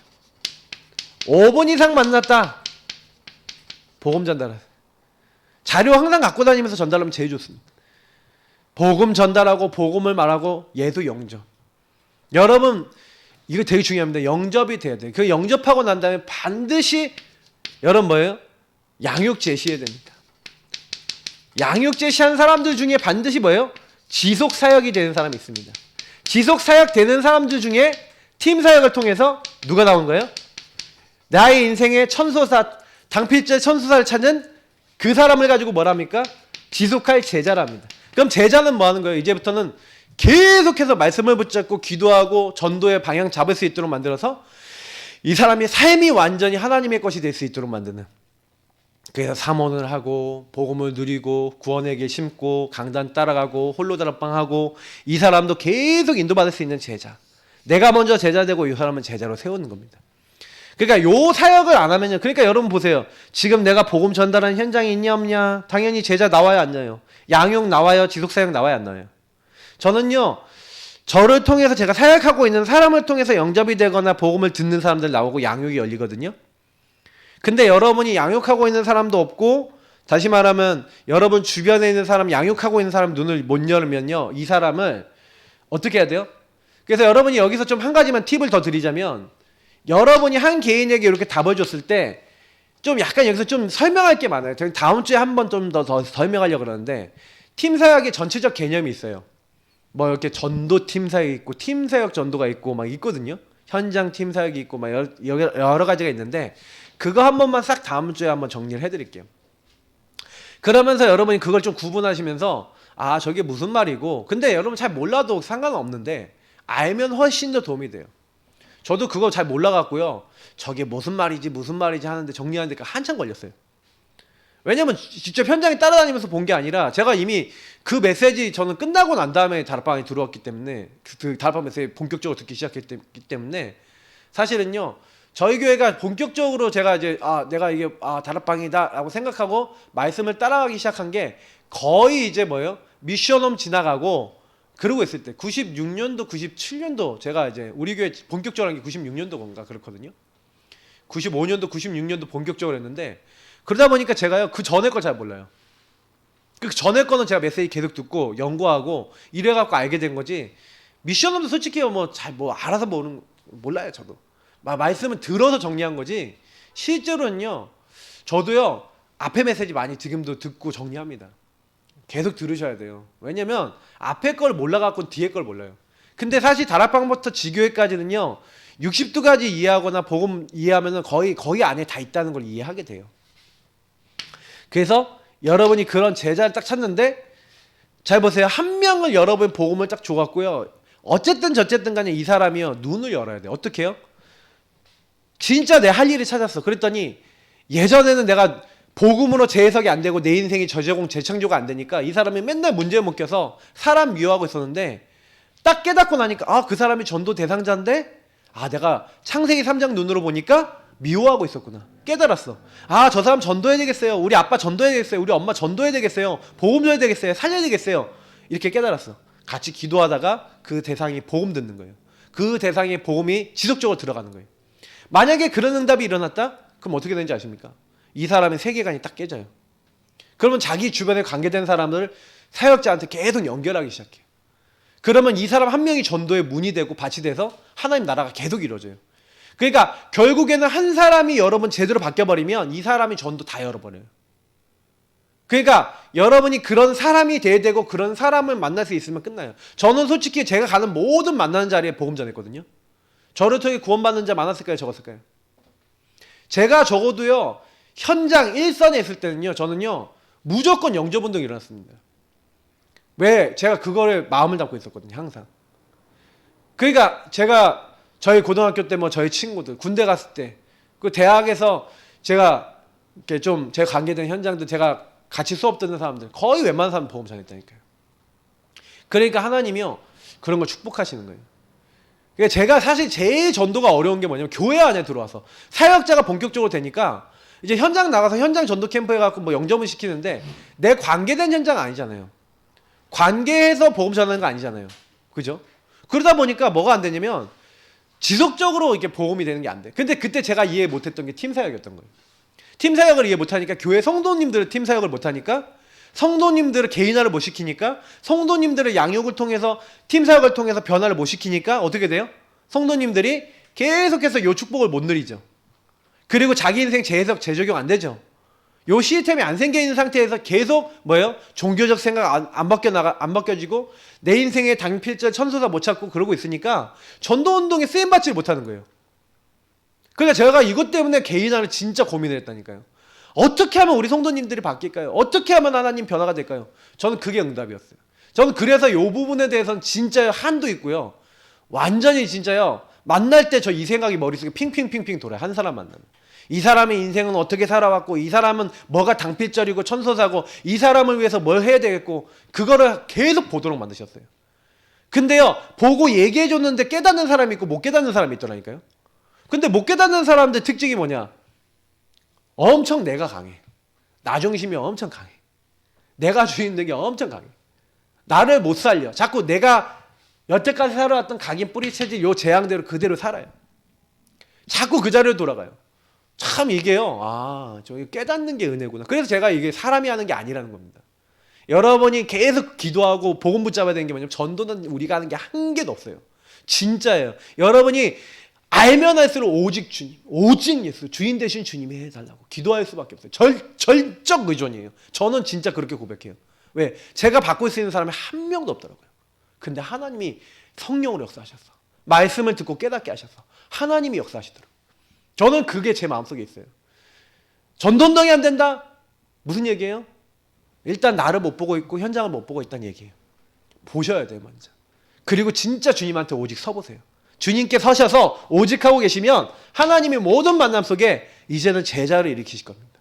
5분 이상 만났다, 복음 전달하세요. 자료 항상 갖고 다니면서 전달하면 제일 좋습니다. 복음 전달하고 복음을 말하고 예수 영접. 여러분 이거 되게 중요합니다. 영접이 돼야 돼요. 그 영접하고 난 다음에 반드시 여러분 뭐예요? 양육 제시해야 됩니다. 양육 제시한 사람들 중에 반드시 뭐예요? 지속 사역이 되는 사람이 있습니다. 지속 사역 되는 사람들 중에 팀 사역을 통해서 누가 나온 거예요? 나의 인생의 천소사, 당필자 천소사를 찾는 그 사람을 가지고 뭐랍니까? 지속할 제자랍니다. 그럼 제자는 뭐 하는 거예요? 이제부터는 계속해서 말씀을 붙잡고 기도하고 전도의 방향 잡을 수 있도록 만들어서 이 사람의 삶이 완전히 하나님의 것이 될 수 있도록 만드는, 그래서 사모를 하고 복음을 누리고 구원의 길 심고 강단 따라가고 홀로 다락방하고 이 사람도 계속 인도받을 수 있는 제자. 내가 먼저 제자 되고 이 사람은 제자로 세우는 겁니다. 그러니까 요 사역을 안 하면요, 그러니까 여러분 보세요. 지금 내가 복음 전달하는 현장이 있냐 없냐? 당연히 제자 나와요 안 나와요? 양육 나와요? 지속사역 나와요 안 나와요? 저는요, 저를 통해서 제가 사역하고 있는 사람을 통해서 영접이 되거나 복음을 듣는 사람들 나오고 양육이 열리거든요. 근데 여러분이 양육하고 있는 사람도 없고, 다시 말하면 여러분 주변에 있는 사람, 양육하고 있는 사람 눈을 못 열면요, 이 사람을 어떻게 해야 돼요? 그래서 여러분이 여기서 좀 한 가지만 팁을 더 드리자면, 여러분이 한 개인에게 이렇게 답을 줬을 때 좀 약간 여기서 좀 설명할 게 많아요. 다음 주에 한 번 좀 더 설명하려고 그러는데, 팀 사역의 전체적 개념이 있어요. 뭐 이렇게 전도 팀 사역이 있고 팀 사역 전도가 있고 막 있거든요. 현장 팀 사역이 있고 막 여러 가지가 있는데, 그거 한 번만 싹 다음 주에 한번 정리를 해드릴게요. 그러면서 여러분이 그걸 좀 구분하시면서 아 저게 무슨 말이고, 근데 여러분 잘 몰라도 상관은 없는데 알면 훨씬 더 도움이 돼요. 저도 그거 잘 몰라갖고요, 저게 무슨 말이지 하는데 정리하는데 한참 걸렸어요. 왜냐면 직접 현장에 따라다니면서 본 게 아니라 제가 이미 그 메시지 저는 끝나고 난 다음에 다락방에 들어왔기 때문에, 그 다락방 메시지 본격적으로 듣기 시작했기 때문에 사실은요, 저희 교회가 본격적으로 제가 이제 내가 이게 다락방이다 라고 생각하고 말씀을 따라가기 시작한 게 거의 이제 뭐예요? 미션홈 지나가고 그러고 있을 때 96년도 97년도 제가 이제 우리 교회 본격적으로 한 게 96년도 건가 그렇거든요. 95년도 96년도 본격적으로 했는데, 그러다 보니까 제가요 그 전에 걸 잘 몰라요. 그 전에 거는 제가 메시지 계속 듣고 연구하고 이래갖고 알게 된 거지, 미션홈도 솔직히 뭐 알아서 몰라요. 저도 말씀을 들어서 정리한 거지, 실제로는요 저도요 앞에 메시지 많이 지금도 듣고 정리합니다. 계속 들으셔야 돼요. 왜냐면 앞에 걸 몰라갖고 뒤에 걸 몰라요. 근데 사실 다락방부터 지교회까지는요 60도까지 이해하거나 복음 이해하면은 거의 안에 다 있다는 걸 이해하게 돼요. 그래서 여러분이 그런 제자를 딱 찾는데, 잘 보세요. 한 명을 여러분 복음을 딱 줘갖고요, 어쨌든 저쨌든 간에 이 사람이요 눈을 열어야 돼요. 어떻게 해요? 진짜 내 할 일을 찾았어. 그랬더니 예전에는 내가 복음으로 재해석이 안 되고 내 인생이 저제공 재창조가 안 되니까 이 사람이 맨날 문제에 묶여서 사람 미워하고 있었는데, 딱 깨닫고 나니까 그 사람이 전도 대상자인데 내가 창세기 3장 눈으로 보니까 미워하고 있었구나. 깨달았어. 저 사람 전도해야 되겠어요. 우리 아빠 전도해야 되겠어요. 우리 엄마 전도해야 되겠어요. 복음 줘야 되겠어요. 살려야 되겠어요. 이렇게 깨달았어. 같이 기도하다가 그 대상이 복음 듣는 거예요. 그 대상의 복음이 지속적으로 들어가는 거예요. 만약에 그런 응답이 일어났다? 그럼 어떻게 되는지 아십니까? 이 사람의 세계관이 딱 깨져요. 그러면 자기 주변에 관계된 사람들 사역자한테 계속 연결하기 시작해요. 그러면 이 사람 한 명이 전도의 문이 되고 밭이 돼서 하나님 나라가 계속 이루어져요. 그러니까 결국에는 한 사람이 여러분 제대로 바뀌어버리면 이 사람이 전도 다 열어버려요. 그러니까 여러분이 그런 사람이 돼야 되고 그런 사람을 만날 수 있으면 끝나요. 저는 솔직히 제가 가는 모든 만나는 자리에 복음 전했거든요. 저를 통해 구원받는 자 많았을까요? 적었을까요? 제가 적어도요. 현장 일선에 있을 때는요. 저는요. 무조건 영접운동이 일어났습니다. 왜? 제가 그거를 마음을 담고 있었거든요. 항상. 그러니까 제가 저희 고등학교 때 뭐 저희 친구들 군대 갔을 때 그 대학에서 제가 이렇게 좀 제가 관계된 현장들 제가 같이 수업 듣는 사람들 거의 웬만한 사람 보험 전했다니까요. 그러니까 하나님이요. 그런 걸 축복하시는 거예요. 그러니까 제가 사실 제일 전도가 어려운 게 뭐냐면 교회 안에 들어와서 사역자가 본격적으로 되니까 이제 현장 나가서 현장 전도 캠프에 가고 뭐 영접을 시키는데 내 관계된 현장 아니잖아요. 관계해서 복음 전하는 거 아니잖아요. 그죠? 그러다 보니까 뭐가 안 되냐면 지속적으로 이렇게 복음이 되는 게 안 돼. 근데 그때 제가 이해 못했던 게 팀 사역이었던 거예요. 팀 사역을 이해 못하니까 교회 성도님들을 팀 사역을 못하니까 성도님들을 개인화를 못 시키니까 성도님들의 양육을 통해서 팀 사역을 통해서 변화를 못 시키니까 어떻게 돼요? 성도님들이 계속해서 요 축복을 못 누리죠. 그리고 자기 인생 재해석 재적용 안 되죠. 요 시스템이 안 생겨 있는 상태에서 계속 뭐예요? 종교적 생각 안 바뀌어지고 내 인생의 당필절 천소사 못 찾고 그러고 있으니까 전도 운동에 쓰임 받지를 못하는 거예요. 그러니까 제가 이것 때문에 개인화를 진짜 고민을 했다니까요. 어떻게 하면 우리 성도님들이 바뀔까요? 어떻게 하면 하나님 변화가 될까요? 저는 그게 응답이었어요. 저는 그래서 이 부분에 대해서는 진짜 한도 있고요. 완전히 진짜요. 만날 때 저 이 생각이 머릿속에 핑핑핑핑 돌아요. 한 사람 만나면. 이 사람의 인생은 어떻게 살아왔고 이 사람은 뭐가 당필절이고 천소사고 이 사람을 위해서 뭘 해야 되겠고 그거를 계속 보도록 만드셨어요. 근데요. 보고 얘기해 줬는데 깨닫는 사람이 있고 못 깨닫는 사람이 있더라니까요. 근데 못 깨닫는 사람들 특징이 뭐냐? 엄청 내가 강해. 나 중심이 엄청 강해. 내가 주인되기 엄청 강해. 나를 못 살려. 자꾸 내가 여태까지 살아왔던 각인 뿌리 체질 요 재앙대로 그대로 살아요. 자꾸 그 자리로 돌아가요. 참 이게요. 아, 저기 깨닫는 게 은혜구나. 그래서 제가 이게 사람이 하는 게 아니라는 겁니다. 여러분이 계속 기도하고 복음 붙잡아야 되는 게 뭐냐면 전도는 우리가 하는 게 한 개도 없어요. 진짜예요. 여러분이 알면 할수록 오직 주님, 오직 예수, 주인 되신 주님이 해달라고 기도할 수밖에 없어요. 절적 의존이에요. 저는 진짜 그렇게 고백해요. 왜? 제가 바꿀 수 있는 사람이 한 명도 없더라고요. 근데 하나님이 성령으로 역사하셨어. 말씀을 듣고 깨닫게 하셔서 하나님이 역사하시더라고요. 저는 그게 제 마음속에 있어요. 전도운동이 안 된다? 무슨 얘기예요? 일단 나를 못 보고 있고 현장을 못 보고 있다는 얘기예요. 보셔야 돼요, 먼저. 그리고 진짜 주님한테 오직 서보세요. 주님께 서셔서 오직 하고 계시면 하나님이 모든 만남 속에 이제는 제자를 일으키실 겁니다.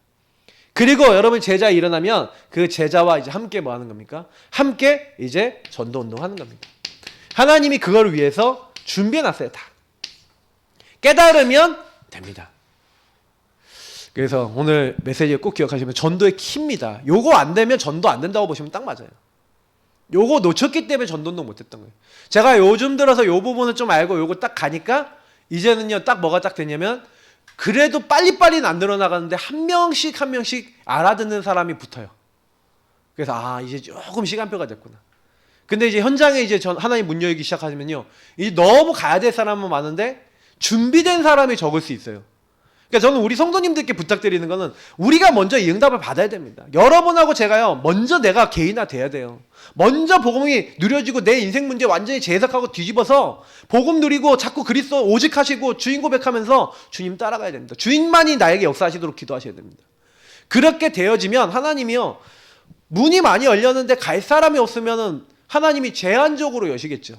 그리고 여러분 제자 일어나면 그 제자와 이제 함께 뭐 하는 겁니까? 함께 이제 전도운동 하는 겁니다. 하나님이 그걸 위해서 준비해놨어요, 다. 깨달으면 됩니다. 그래서 오늘 메시지 꼭 기억하시면 전도의 키입니다. 요거 안 되면 전도 안 된다고 보시면 딱 맞아요. 요거 놓쳤기 때문에 전도운동 못했던 거예요. 제가 요즘 들어서 요 부분을 좀 알고 요거 딱 가니까 이제는요 딱 뭐가 딱 되냐면 그래도 빨리빨리는 안 늘어나가는데 한 명씩 알아듣는 사람이 붙어요. 그래서 아 이제 조금 시간표가 됐구나. 근데 이제 현장에 이제 하나님 문 열기 시작하면요 이제 너무 가야 될 사람은 많은데 준비된 사람이 적을 수 있어요. 그러니까 저는 우리 성도님들께 부탁드리는 거는 우리가 먼저 이 응답을 받아야 됩니다. 여러분하고 제가요 먼저 내가 개인화 돼야 돼요. 먼저 복음이 누려지고 내 인생 문제 완전히 재해석하고 뒤집어서 복음 누리고 자꾸 그리스도 오직 하시고 주인 고백하면서 주님 따라가야 됩니다. 주인만이 나에게 역사하시도록 기도하셔야 됩니다. 그렇게 되어지면 하나님이요 문이 많이 열렸는데 갈 사람이 없으면은 하나님이 제한적으로 여시겠죠.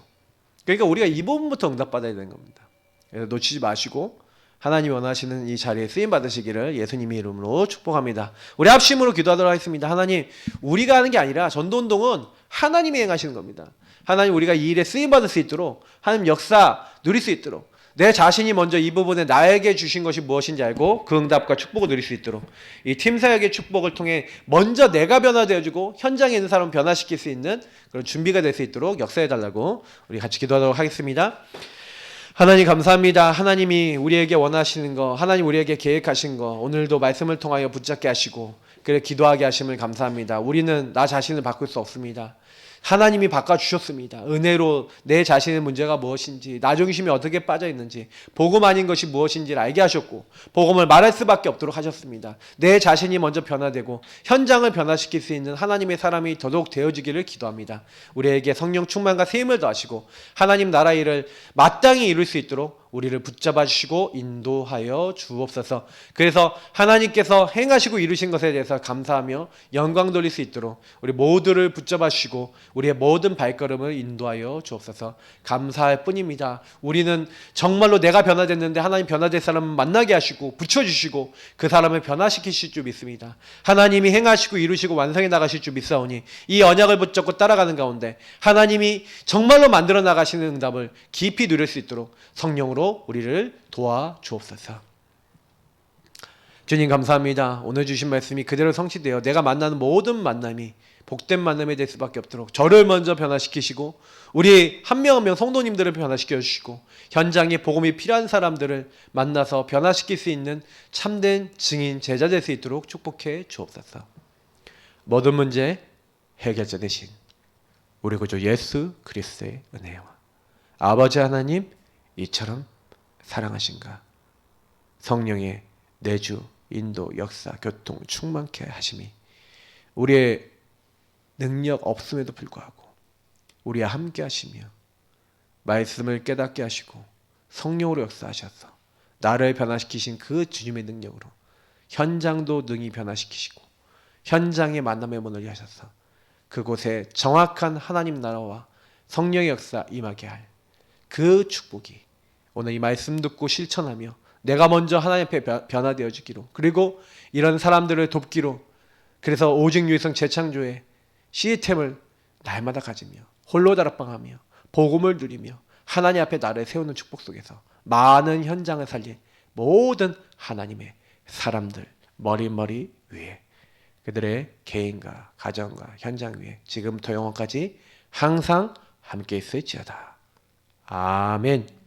그러니까 우리가 이 부분부터 응답받아야 되는 겁니다. 그래서 놓치지 마시고 하나님이 원하시는 이 자리에 쓰임 받으시기를 예수님의 이름으로 축복합니다. 우리 합심으로 기도하도록 하겠습니다. 하나님, 우리가 하는 게 아니라 전도운동은 하나님이 행하시는 겁니다. 하나님, 우리가 이 일에 쓰임 받을 수 있도록 하나님 역사 누릴 수 있도록 내 자신이 먼저 이 부분에 나에게 주신 것이 무엇인지 알고 그 응답과 축복을 누릴 수 있도록 이 팀사역의 축복을 통해 먼저 내가 변화되어주고 현장에 있는 사람을 변화시킬 수 있는 그런 준비가 될 수 있도록 역사해달라고 우리 같이 기도하도록 하겠습니다. 하나님 감사합니다. 하나님이 우리에게 원하시는 거, 하나님 우리에게 계획하신 거 오늘도 말씀을 통하여 붙잡게 하시고 그래 기도하게 하심을 감사합니다. 우리는 나 자신을 바꿀 수 없습니다. 하나님이 바꿔주셨습니다. 은혜로 내 자신의 문제가 무엇인지 나 중심이 어떻게 빠져있는지 복음 아닌 것이 무엇인지를 알게 하셨고 복음을 말할 수밖에 없도록 하셨습니다. 내 자신이 먼저 변화되고 현장을 변화시킬 수 있는 하나님의 사람이 더더욱 되어지기를 기도합니다. 우리에게 성령 충만과 세임을 더하시고 하나님 나라 일을 마땅히 이룰 수 있도록 우리를 붙잡아 주시고 인도하여 주옵소서. 그래서 하나님께서 행하시고 이루신 것에 대해서 감사하며 영광 돌릴 수 있도록 우리 모두를 붙잡아 주시고 우리의 모든 발걸음을 인도하여 주옵소서. 감사할 뿐입니다. 우리는 정말로 내가 변화됐는데 하나님 변화될 사람을 만나게 하시고 붙여주시고 그 사람을 변화시키실 줄 믿습니다. 하나님이 행하시고 이루시고 완성해 나가실 줄 믿사오니 이 언약을 붙잡고 따라가는 가운데 하나님이 정말로 만들어 나가시는 응답을 깊이 누릴 수 있도록 성령으로 우리를 도와주옵소서. 주님 감사합니다. 오늘 주신 말씀이 그대로 성취되어 내가 만나는 모든 만남이 복된 만남이 될 수밖에 없도록 저를 먼저 변화시키시고 우리 한 명 한 명 성도님들을 변화시켜 주시고 현장에 복음이 필요한 사람들을 만나서 변화시킬 수 있는 참된 증인 제자 될 수 있도록 축복해 주옵소서. 모든 문제 해결자 되신 우리 구주 예수 그리스도의 은혜와 아버지 하나님 이처럼 사랑하신가 성령의 내주, 인도, 역사, 교통 충만케 하심이 우리의 능력 없음에도 불구하고 우리와 함께 하시며 말씀을 깨닫게 하시고 성령으로 역사하셔서 나를 변화시키신 그 주님의 능력으로 현장도 능히 변화시키시고 현장의 만남의 문을 여셔서 그곳에 정확한 하나님 나라와 성령의 역사 임하게 할 그 축복이 오늘 이 말씀 듣고 실천하며 내가 먼저 하나님 앞에 변화되어 주기로 그리고 이런 사람들을 돕기로 그래서 오직 유일성 재창조의 시스템을 날마다 가지며 홀로 다락방하며 복음을 누리며 하나님 앞에 나를 세우는 축복 속에서 많은 현장을 살릴 모든 하나님의 사람들 머리 위에 그들의 개인과 가정과 현장 위에 지금부터 영원까지 항상 함께 있을지어다. 아멘.